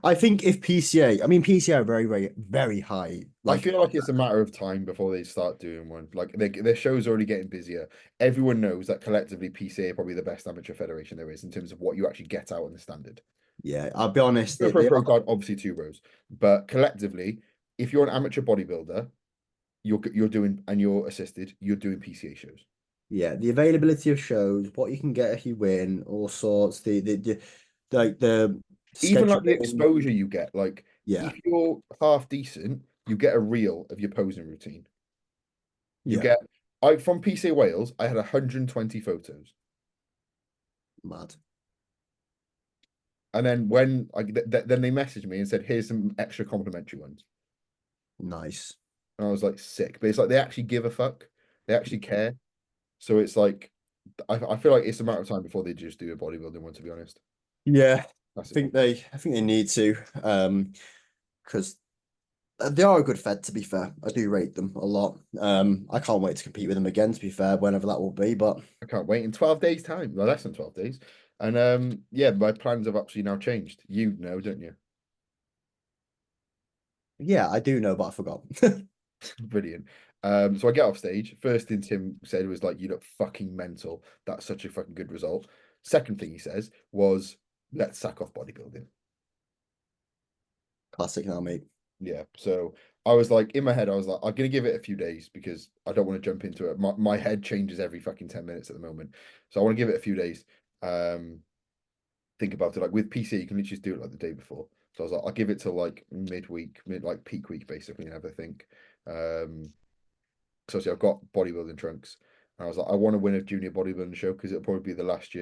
I think if PCA, I mean PCA are very, very, very high. I Like, feel like it's a matter of time before they start doing one. Like their show's already getting busier. Everyone knows that collectively PCA are probably the best amateur federation there is in terms of what you actually get out in the standard. yeah, I'll be honest, Go for a pro card, obviously Two Bros, but collectively, if you're an amateur bodybuilder, you're doing and you're assisted, you're doing PCA shows. yeah, the availability of shows, what you can get if you win, all sorts, like the Even like the scheduling. exposure you get, like Yeah, if you're half decent, you get a reel of your posing routine. You yeah, get I from PCA Wales, I had 120 photos. mad. And then when then they messaged me and said, "Here's some extra complimentary ones." Nice. And I was like, "Sick!" But it's like they actually give a fuck. They actually care. So it's like I feel like it's a matter of time before they just do a bodybuilding one. To be honest, Yeah, classic one. I think they need to, because They are a good fed, to be fair. I do rate them a lot. I can't wait to compete with them again, to be fair, whenever that will be. But I can't wait in 12 days' time. Well, less than 12 days. And yeah, my plans have actually now changed. You know, don't you? yeah, I do know, but I forgot. Brilliant. So I get off stage. First thing Tim said was like, "You look fucking mental. That's such a fucking good result." Second thing he says was, "Let's sack off bodybuilding." Classic now, mate. Yeah. So I was like, in my head, I was like, I'm gonna give it a few days because I don't want to jump into it. My head changes every fucking 10 minutes at the moment. So I want to give it a few days. Um, think about it. Like with PC, you can literally just do it like the day before. So I was like, I'll give it to like midweek, mid like peak week basically, and have a think. Um, so obviously I've got bodybuilding trunks. And I was like, I want to win a junior bodybuilding show because it'll probably be the last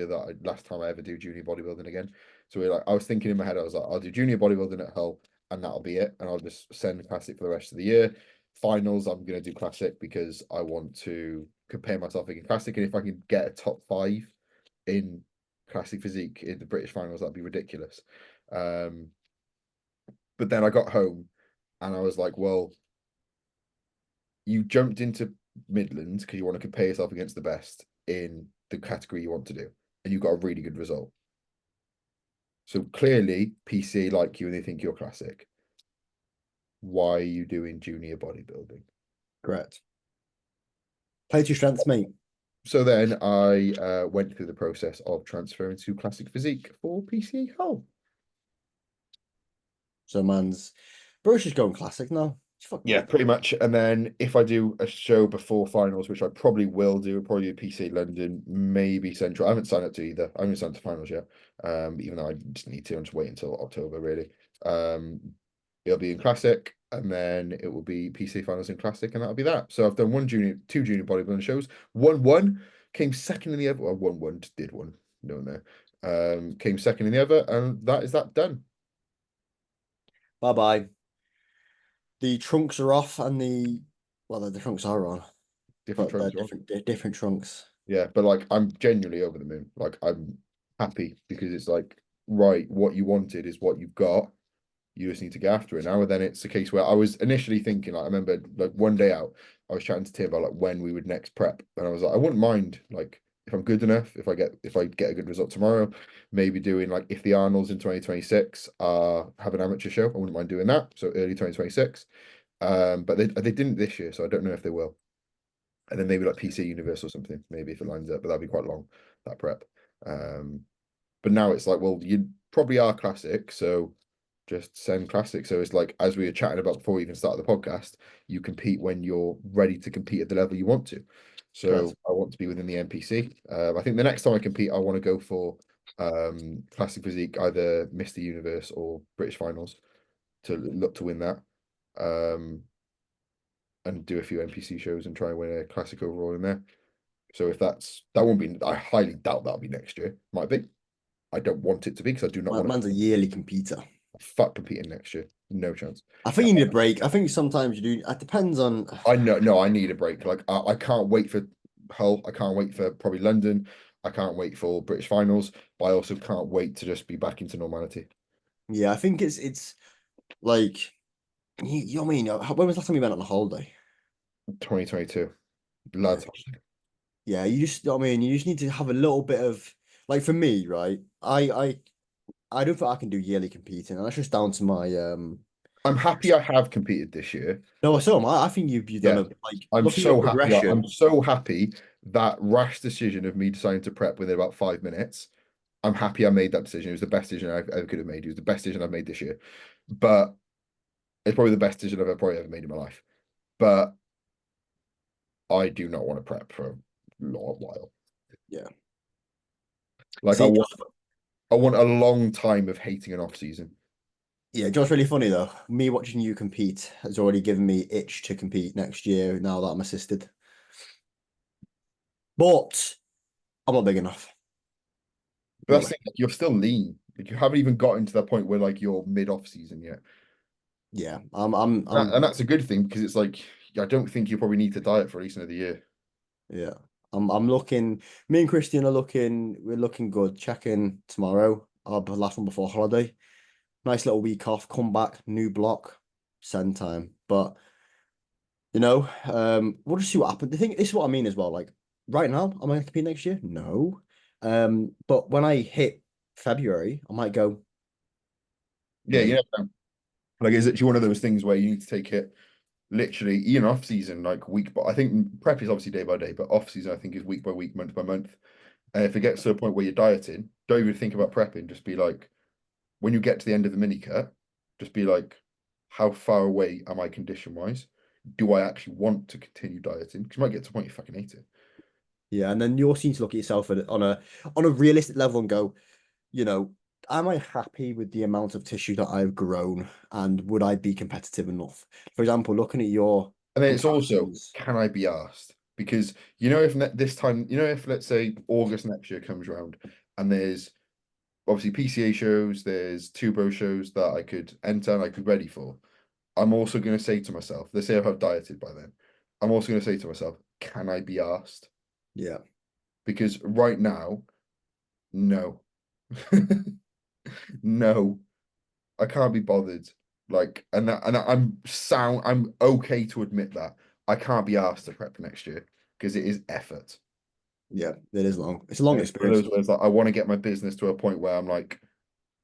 time I ever do junior bodybuilding again. So I was thinking in my head, I was like, I'll do junior bodybuilding at Hull, and that'll be it. And I'll just send classic for the rest of the year. Finals, I'm gonna do classic because I want to compare myself against classic. And if I can get a top 5 in classic physique in the British finals, that'd be ridiculous. Um, but then I got home and I was like, well, you jumped into Midlands because you want to compare yourself against the best in the category you want to do, and you got a really good result. So clearly, PCA like you and they think you're classic. Why are you doing junior bodybuilding? Correct. Play to your strengths, mate. So then I went through the process of transferring to classic physique for PCA Hull. So man's bro's just going classic now. It's fucking Yeah, good. pretty much. And then if I do a show before finals, which I probably will do, probably PC London, maybe Central. I haven't signed up to either. I haven't signed up to finals yet. Even though I just need to, I'm just waiting until October really. Um, it'll be in classic, and then it will be PC finals in classic, and that'll be that. So I've done two junior bodybuilding shows. One came second in the other. Well, one just did one. No one there. Came second in the other, and that is that done. Bye bye. The trunks are off, and the trunks are on, Different but they're trunks are on. they're different trunks. Yeah, but like I'm genuinely over the moon. Like I'm happy because it's like, right, what you wanted is what you've got. You just need to get after it now. And then it's a case where I was initially thinking, like I remember like one day out, I was chatting to Tim about like when we would next prep. And I was like, I wouldn't mind like if I'm good enough, if I get a good result tomorrow, maybe doing like if the Arnolds in 2026 have an amateur show, I wouldn't mind doing that. So early 2026. But they didn't this year, so I don't know if they will. And then maybe like PC Universe or something, maybe if it lines up, but that'd be quite long, that prep. Um, but now it's like, well, you probably are classic, so just send classic. So it's like, as we were chatting about before we even started the podcast, you compete when you're ready to compete at the level you want to. So Correct. I want to be within the NPC. I think the next time I compete, I want to go for classic physique, either Mr. Universe or British finals to look to win that. Um, and do a few NPC shows and try and win a classic overall in there. So if that won't be, I highly doubt that'll be next year. Might be. I don't want it to be because I do not want Man's a yearly competitor. to fuck competing next year. No chance. I think you need a break. I think sometimes you do. It depends on. I know, no, I need a break. Like I can't wait for Hull. I can't wait for probably London. I can't wait for British finals, but I also can't wait to just be back into normality. Yeah, I think it's like you know what I mean. When was the last time you went on a holiday? 2022, Yeah, lads. yeah. You just, you know what I mean, you just need to have a little bit of like for me, right? I don't think I can do yearly competing, and that's just down to my I'm happy I have competed this year. No, so am I. I think you've done Yeah, a like I'm look at your so happy. I'm progression. so happy that rash decision of me deciding to prep within about 5 minutes. I'm happy I made that decision. It was the best decision I ever could have made. It was the best decision I've made this year. But it's probably the best decision probably ever made in my life. But I do not want to prep for a long while. Yeah. Like See, I want a long time of hating an off season. yeah, just really funny though. Me watching you compete has already given me itch to compete next year now that I'm assisted. But I'm not big enough. But Not that's the big. thing, like, you're still lean. Like you haven't even gotten to that point where like you're mid off season yet. Yeah, And that's a good thing because it's like I don't think you probably need to diet for at least another year. yeah. I'm looking. Me and Christian are looking. We're looking good. Checking tomorrow. Our last one before holiday. Nice little week off. Come back. New block. send time. But we'll just see what happens. The thing, this is what I mean as well. Like right now, am I going to compete next year? No. But when I hit February, I might go, Yeah, you mate. know, like is it one of those things where you need to take it literally, off season, like week, but I think prep is obviously day by day, but off season I think is week by week, month by month. And if it gets to a point where you're dieting, don't even think about prepping. Just be like, when you get to the end of the mini cut, just be like, how far away am I condition wise? Do I actually want to continue dieting? Because you might get to a point you fucking hate it. Yeah, and then you're seeing to look at yourself on a realistic level and go, you know, am I happy with the amount of tissue that I've grown, and would I be competitive enough? For example, looking at your And then it's also, comparisons. can I be asked? Because if this time, if let's say August next year comes around and there's obviously PCA shows, there's two bro shows that I could enter and I could be ready for. I'm also going to say to myself, let's say I've dieted by then. I'm also going to say to myself, can I be asked? Yeah, Because right now, no, no, I can't be bothered. Like, I'm okay to admit that I can't be asked to prep for next year because it is effort. yeah, it is long. It's a long And it's one of experience. those where it's like I want to get my business to a point where I'm like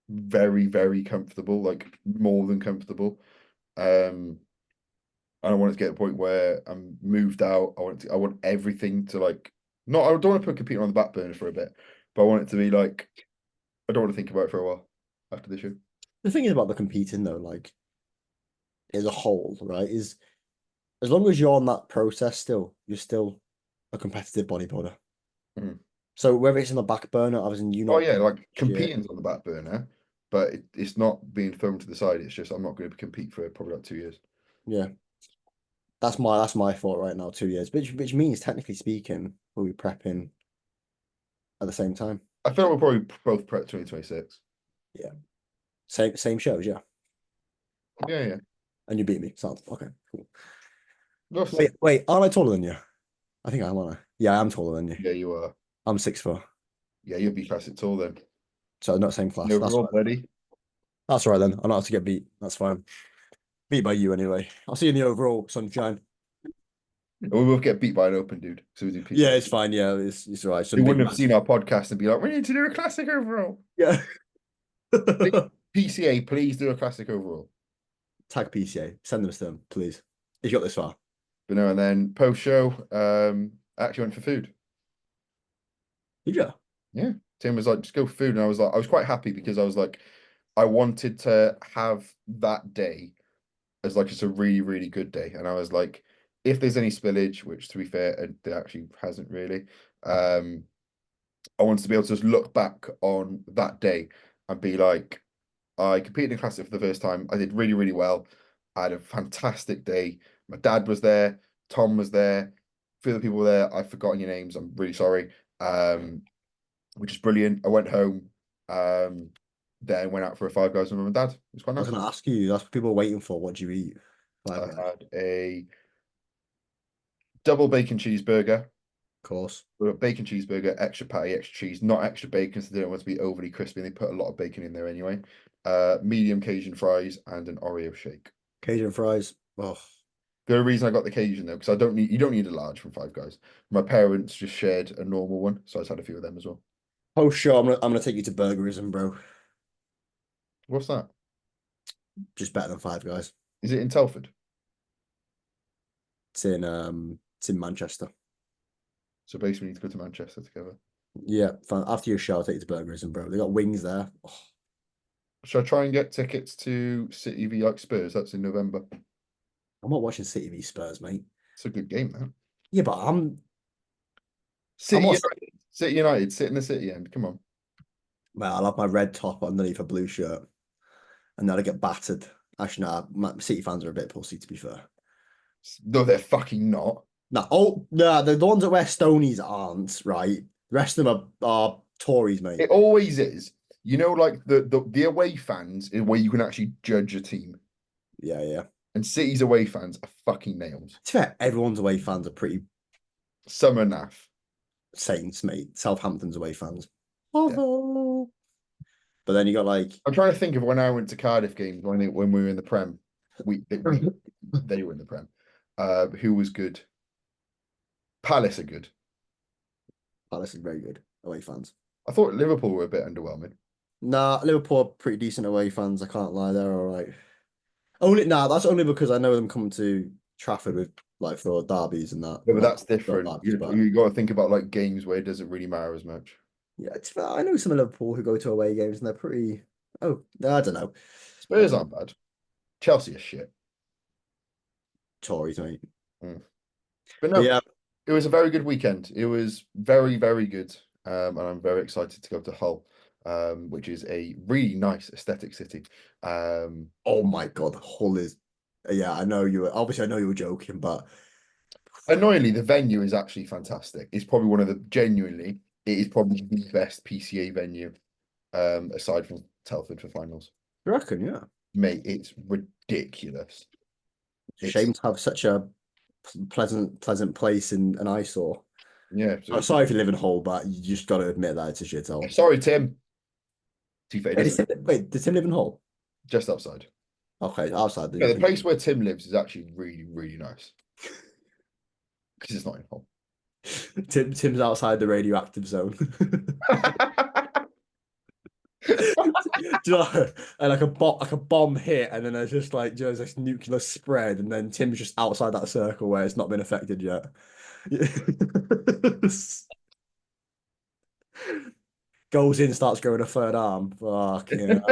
very, very comfortable, like more than comfortable. Um, and I want it to get to a point where I'm moved out. I want everything to like not I don't want to put competing on the back burner for a bit, but I want it to be like I don't want to think about it for a while after this year. The thing is about the competing though, like as a whole, right, is as long as you're on that process still, you're still a competitive bodybuilder. Mhm. So whether it's in the back burner, as in you Oh not yeah, doing like next year, competing's on the back burner, but it's not being thrown to the side. It's just I'm not going to compete for probably like 2 years. yeah, that's my thought right now. 2 years, which means technically speaking, we'll be prepping at the same time. I feel like we'll probably both prep 2026. Yeah, same shows, yeah. Yeah, yeah. And you beat me. Sounds okay. Cool. We'll Wait, see. wait, aren't I taller than you? I think I am, aren't I? Yeah, I am taller than you. Yeah, you are. I'm 6'4". Yeah, you'll be classic tall then. So not same class. That's Overall, right. buddy. That's right then. I know how to get beat. That's fine. Beat by you anyway. I'll see you in the overall, sunshine. And we both get beat by an open dude. So we do Yeah, PCA. it's fine. Yeah, it's all right. They Some big wouldn't have man. seen our podcast and be like, we need to do a classic overall. Yeah. PCA, please do a classic overall. Tag PCA. Send them to them, please. If you got this far. But no, and then post show, I actually went for food. Did you? Yeah. Tim was like, just go for food. And I was like, I was quite happy because I was like, I wanted to have that day as like just a really, really good day. And I was like, if there's any spillage, which to be fair, there actually hasn't really, I wanted to be able to just look back on that day and be like, I competed in Classic for the first time. I did really, really well. I had a fantastic day. My dad was there. Tom was there. A few other people were there. I've forgotten your names. I'm really sorry. Which is brilliant. I went home, then went out for a Five Guys with my dad. It was quite I was nice. gonna ask you. That's what people are waiting for. What do you eat? Five I Guys. had a double bacon cheeseburger, Of course. with a bacon cheeseburger, extra patty, extra cheese, not extra bacon, so they don't want to be overly crispy. They put a lot of bacon in there anyway. Medium Cajun fries and an Oreo shake. Cajun fries. Oh, The only reason I got the Cajun though, because you don't need a large from Five Guys. My parents just shared a normal one, so I just had a few of them as well. oh sure. I'm gonna take you to Burgerism, bro. What's that? Just better than Five Guys. Is it in Telford? It's in Manchester. So basically, we need to go to Manchester together. Yeah, fine. After your show, I'll take you to Burgerism, bro. They got wings there. Oh, Should I try and get tickets to City v like Spurs? That's in November. I'm not watching City v Spurs, mate. It's a good game, man. Yeah, but I'm City not. United, City United, sit in the City end. Come on. Well, I'll have my red top underneath a blue shirt, and then I get battered. Actually, no, City fans are a bit pussy, to be fair. No, they're fucking not. No, oh no, the ones that wear Stonies aren't right. The rest of them are Tories, mate. It always is. Like the away fans is where you can actually judge a team. Yeah, yeah. And City's away fans are fucking nails. To be fair, everyone's away fans are pretty Some are naff. saints, mate. Southampton's away fans. Yeah. Although, but then you got like, I'm trying to think of when I went to Cardiff games when we were in the Prem. They were in the Prem. Who was good? Palace are good. Palace is very good away fans. I thought Liverpool were a bit underwhelming. Nah, Liverpool are pretty decent away fans. I can't lie, they're all right. That's only because I know them coming to Trafford with like for derbies and that. Yeah, but Not that's different. derbies, but You got to think about like games where it doesn't really matter as much. yeah, I know some of Liverpool who go to away games and they're pretty. Oh, I don't know. I Spurs don't know. aren't bad. Chelsea are shit. Tories, mate. Mm. But But no, yeah, it was a very good weekend. It was very, very good. And I'm very excited to go to Hull, which is a really nice aesthetic city. Um, oh my God, Hull is. Yeah, I know you were. Obviously, I know you were joking, but Annoyingly, the venue is actually fantastic. It's probably one of the genuinely, it is probably the best PCA venue, aside from Telford for finals. I reckon, yeah. Mate, it's ridiculous. It's Shame to have such a pleasant place in an eyesore. yeah. So I'm sorry if you live in Hull, but you just got to admit that it's a shithole. sorry, Tim. To be fair, it doesn't Wait, does Tim live in Hull? just outside. Okay, outside the Yeah, you the think. place where Tim lives is actually really, really nice because it's not in Hull. Tim's outside the radioactive zone. Do you know, and like a bomb hit, and then there's just like there's this nuclear spread, and then Tim's just outside that circle where it's not been affected yet. Goes in, starts growing a third arm. Fucking hell.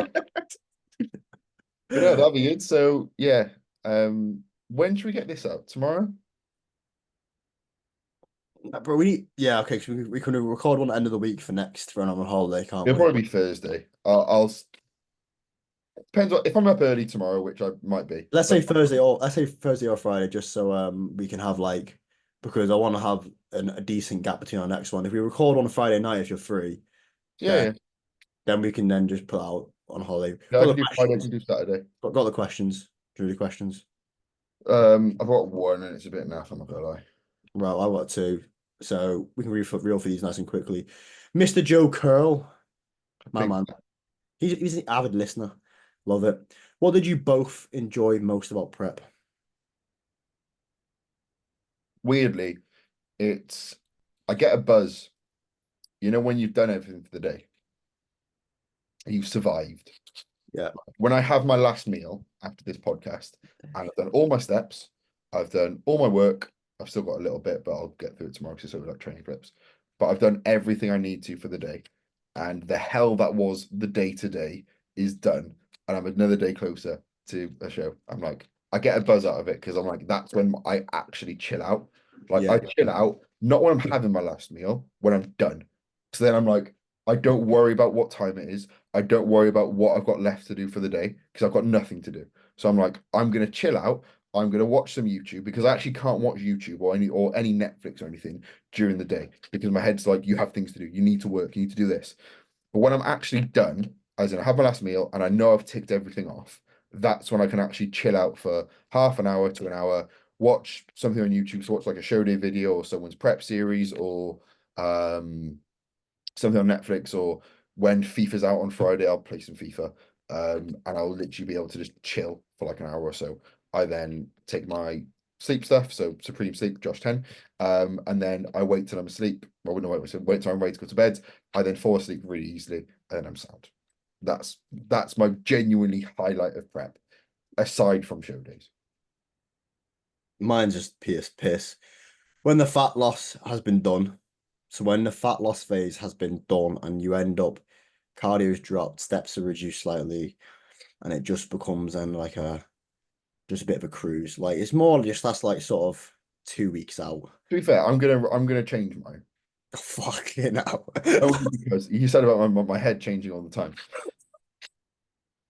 But no, that'll be good. So yeah, when should we get this up? Tomorrow? Bro, yeah, okay, so we can record one at the end of the week for next for another holiday, can't It'll we? probably be Thursday. Depends on if I'm up early tomorrow, which I might be. But Let's say Thursday or Friday, just so we can have like because I want to have a decent gap between our next one. If we record on a Friday night, if you're free, yeah, then yeah. we can then just put out on holiday. Yeah, I Got can the do Friday, I can questions. do Saturday. Got the questions. Do the questions. I've got one and it's a bit naff, I'm not gonna lie. Well, I got two, so we can reel for these nice and quickly. Mr. Joe Curl, my Big man. He's an avid listener. Love it. What did you both enjoy most about prep? weirdly, it's I get a buzz, you know, when you've done everything for the day, you've survived. Yeah, When I have my last meal after this podcast, and I've done all my steps, I've done all my work. I've still got a little bit, but I'll get through it tomorrow because it's over like training clips. But I've done everything I need to for the day. And the hell that was the day today is done. And I'm another day closer to a show. I'm like, I get a buzz out of it because I'm like, that's when I actually chill out. Like yeah, I chill out, not when I'm having my last meal, when I'm done. So then I'm like, I don't worry about what time it is. I don't worry about what I've got left to do for the day because I've got nothing to do. So I'm like, I'm gonna chill out. I'm gonna watch some YouTube because I actually can't watch YouTube or any Netflix or anything during the day because my head's like, you have things to do. You need to work. You need to do this. But when I'm actually done, as in I have my last meal and I know I've ticked everything off, that's when I can actually chill out for half an hour to an hour, watch something on YouTube. So watch like a show day video or someone's prep series or um something on Netflix, or when FIFA's out on Friday, I'll play some FIFA. And I'll literally be able to just chill for like an hour or so. I then take my sleep stuff, so Supreme Sleep, Josh 10. And then I wait till I'm asleep. I wouldn't wait till I'm ready to go to bed. I then fall asleep really easily, and then I'm sound. That's my genuinely highlight of prep, aside from show days. mine's just piss. When the fat loss has been done, so when the fat loss phase has been done, and you end up cardio's dropped, steps are reduced slightly, and it just becomes then like just a bit of a cruise. Like it's more just that's like sort of 2 weeks out. To be fair, I'm gonna change mine. Fuck it now. Only because you said about my head changing all the time.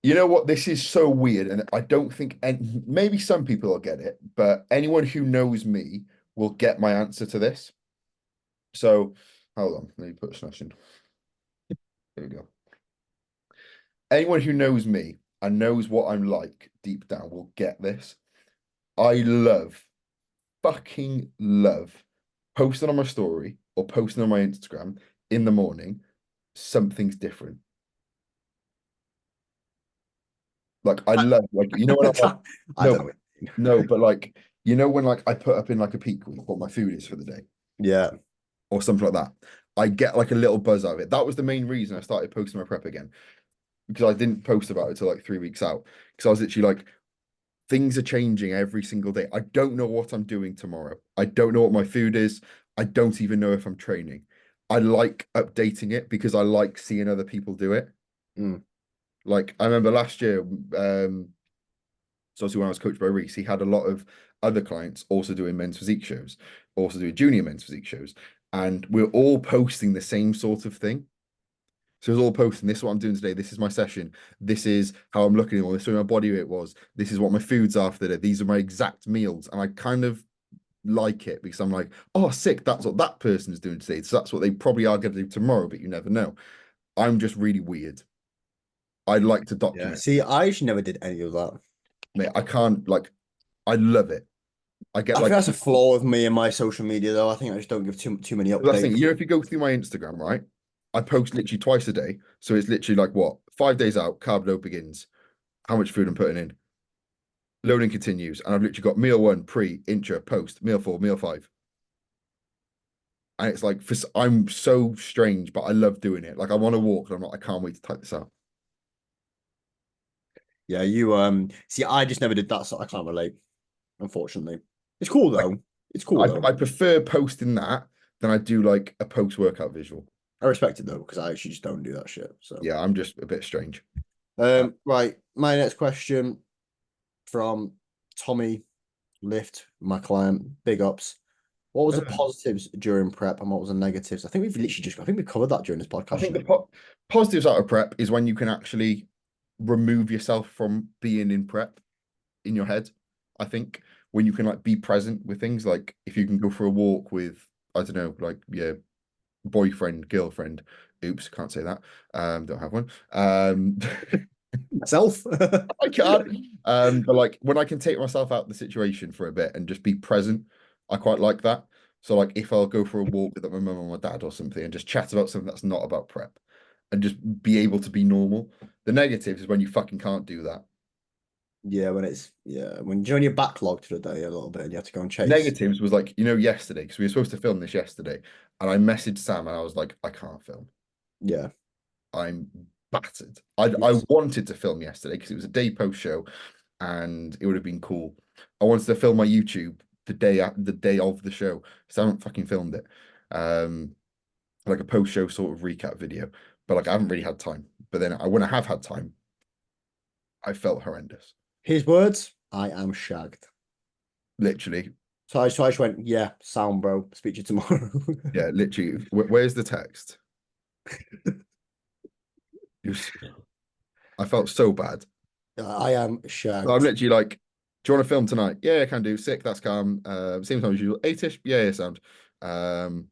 You know what? This is so weird, and I don't think, and maybe some people will get it, but anyone who knows me will get my answer to this. So, hold on, let me put a slash in. There we go. Anyone who knows me and knows what I'm like deep down will get this. I fucking love posting on my story or posting on my Instagram in the morning. Something's different. Like I love like you know when I'm like I no don't know. no, but like you know when like I put up in like a peak week what my food is for the day Yeah. or something like that. I get like a little buzz out of it. That was the main reason I started posting my prep again because I didn't post about it till like 3 weeks out because I was literally like things are changing every single day. I don't know what I'm doing tomorrow. I don't know what my food is. I don't even know if I'm training. I like updating it because I like seeing other people do it. Mm. Like I remember last year, so obviously when I was coached by Reese, he had a lot of other clients also doing men's physique shows, also doing junior men's physique shows, and we're all posting the same sort of thing. So it was all posting, this is what I'm doing today. This is my session. This is how I'm looking at all. This is where my body weight was. This is what my foods are for the day. These are my exact meals. And I kind of like it because I'm like, oh, sick. That's what that person is doing today. So that's what they probably are going to do tomorrow, but you never know. I'm just really weird. I like to Yeah. document. See, I actually never did any of that. Mate, I can't like, I love it. I get I think like, that's a flaw of me and my social media, though. I think I just don't give too many that's the updates. thing. You know, if you go through my Instagram, right? I post literally twice a day. So it's literally like what? 5 days out, carb load begins. How much food I'm putting in. Loading continues, and I've literally got meal one, pre, intra, post, meal four, meal five. And it's like I'm so strange, but I love doing it. Like I want to walk, and I'm like, I can't wait to type this out. Yeah, you see, I just never did that, so I can't relate, unfortunately. It's cool Like though. It's cool though. I prefer posting that than I do like a post-workout visual. I respect it though, because I actually just don't do that shit. So Yeah, I'm just a bit strange. right. My next question from Tommy Lift, my client, big ups. What was the Uh, positives during prep and what was the negatives? I think we've literally just I think we covered that during this I podcast, think you the know. positives out of prep is when you can actually remove yourself from being in prep in your head. I think when you can like be present with things, like if you can go for a walk with, I don't know, like your boyfriend, girlfriend. Oops, can't say that. Don't have one. Myself. I can't. But like when I can take myself out of the situation for a bit and just be present, I quite like that. So like if I'll go for a walk with my mum or my dad or something and just chat about something that's not about prep and just be able to be normal. The negatives is when you fucking can't do that. Yeah, when you're backlogged for the day a little bit and you have to go and chase. Negatives was like, you know, yesterday, because we were supposed to film this yesterday, and I messaged Sam and I was like, I can't film. Yeah. I'm battered. I wanted to film yesterday because it was a day post show and it would have been cool. I wanted to film my YouTube the day of the show. So I haven't fucking filmed it. Um like a post show sort of recap video. But like I haven't really had time. But then when I have had time, I felt horrendous. His words, I am shagged. Literally. So I just went, yeah, sound bro. Speak to you tomorrow. Yeah, literally. Where's the text? It was- I felt so bad. I am I'm shagged. literally like, do you want to film tonight? Yeah, I can do. Sick, that's calm. Same time as usual. 8ish. Yeah, yeah, sound. Um,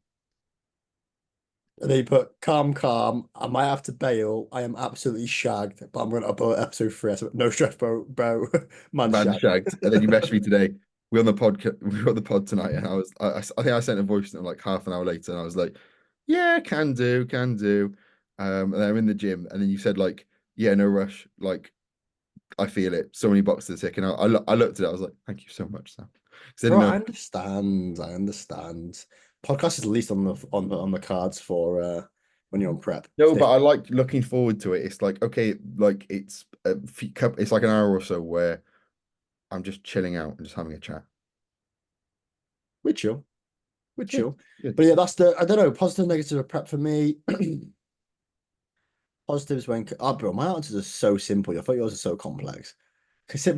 And then you put calm, calm. I might have to bail. I am absolutely shagged, but I'm going to upload episode 3. So no stress, bro. Man man shagged. shagged. And then you messaged me today. We on the pod. We got the pod tonight, and I think I sent a voice note like half an hour later, and I was like, yeah, can do, can do. And then I'm in the gym, and then you said like, yeah, no rush. Like I feel it. So many boxes to tick, and I looked at it. I was like, thank you so much, Sam. Because I Bro, didn't know. I understand. I understand. Podcast is at least on the cards for when you're on prep. It's No, but I different. like looking forward to it. It's like okay, like it's like an hour or so where I'm just chilling out and just having a chat. We're chill. We're Good, chill. good. But yeah, that's the I don't know, positive, negative of prep for me. Positives when bro, my answers are so simple. I thought yours are so complex.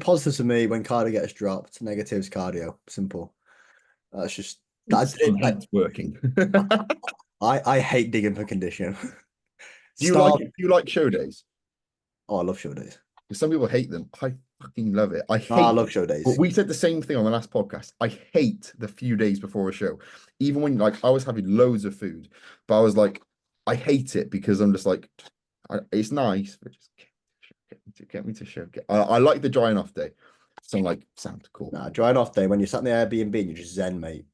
Positives for me when cardio gets dropped, negatives cardio. Simple. That's just that Sam hates working. I hate digging for condition. Do you like Start. it? Do you like show days? Oh, I love show days. Because some people hate them. I fucking love it. I Ah, I hate. love show But days. we said the same thing on the last podcast. I hate the few days before a show, even when like I was having loads of food, but I was like, I hate it because I'm just like, it's nice, but just get me to show. I like the drying off day. So I'm like, sound cool. Nah, drying off day when you're sat in the Airbnb and you're just zen, mate.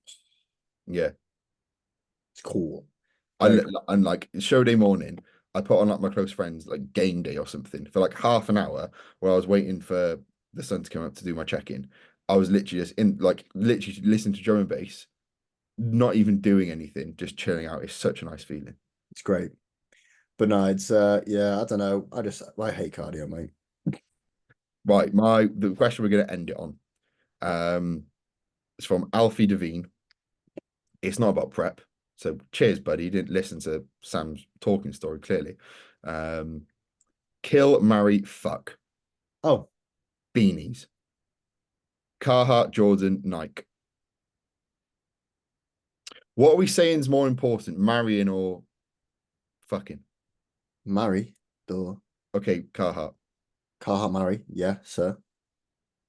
Yeah. It's cool. I Very cool. and like show day morning. I put on like my close friends like game day or something for like half an hour while I was waiting for the sun to come up to do my check-in. I was literally just in like literally listening to drum and bass, not even doing anything, just chilling out. It's such a nice feeling. It's great. But no, it's yeah, I don't know. I hate cardio, mate. Right, the question we're gonna end it on. Um, it's from Alfie Devine. It's not about prep. So cheers, buddy. You didn't listen to Sam's talking story, clearly. Um, kill, marry, fuck. Oh, Beanies. Carhartt, Jordan, Nike. What are we saying is more important, marrying or fucking? marry, duh. Okay, Carhartt. Carhartt marry, yeah, sir.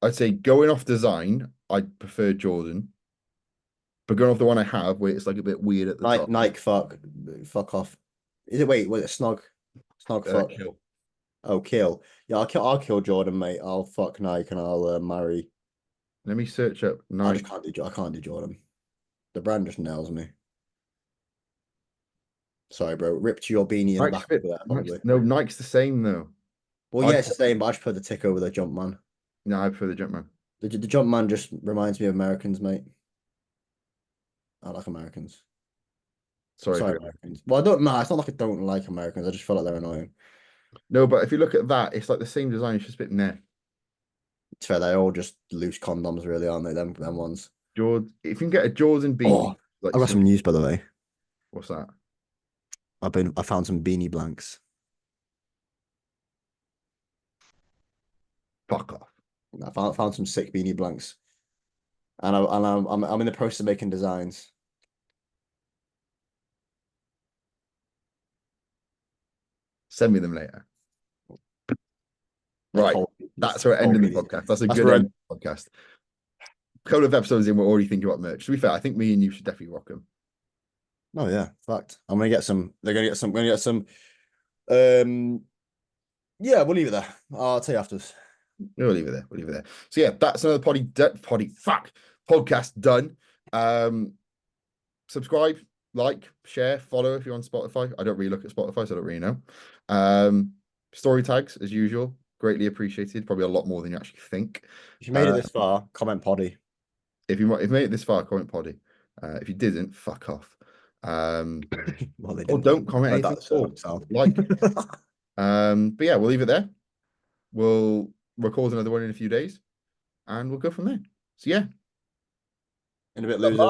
I'd say going off design, I'd prefer Jordan. But going off the one I have, where it's like a bit weird at the Nike, top, Nike, fuck off. Is it? Wait, was it snog, fuck? kill. Oh, kill. Yeah, I'll kill Jordan, mate. I'll fuck Nike and I'll marry. Let me search up I just Nike. can't do Jordan. The brand just nails me. Sorry, bro. Ripped your beanie in the Nike's back fit. over there, probably. No, Nike's the same though. Well, I yeah, it's the same, but I just put the tick over the jump man. no, I prefer the Jumpman. The jump man just reminds me of Americans, mate. I like Americans. Sorry Sorry, for Americans. Well, I don't know. It's not like I don't like Americans. I just feel like they're annoying. no, but if you look at that, it's like the same design. It's just a bit meh. It's fair. They're all just loose condoms, really, aren't they? Them ones. Jordan, if you can get a Jordan beanie, Oh, like I got some, some news, by the way. what's that? I found some beanie blanks. Fuck off. I found some sick beanie blanks, and I'm in the process of making designs. Send me them later. I Right. told That's you. our Told ending the you. podcast. That's a That's good where end of the podcast. A couple of episodes in, we're already thinking about merch. To be fair, I think me and you should definitely rock them. Oh yeah, fact. I'm gonna get some. They're gonna get some. We're gonna get some. Um, yeah, we'll leave it there. I'll tell you afterwards. We'll leave it there. We'll leave it there. So yeah, that's another podcast done. Subscribe, like, share, follow if you're on Spotify. I don't really look at Spotify, so I don't really know. Story tags as usual, greatly appreciated. Probably a lot more than you actually think. If you made it this far, comment poddy. If you made it this far, comment poddy. If you didn't, fuck off. Well, they Or didn't. don't comment Heard anything that at so all. myself. Like. But yeah, we'll leave it there. We'll record another one in a few days and we'll go from there. So yeah. In a bit, losers.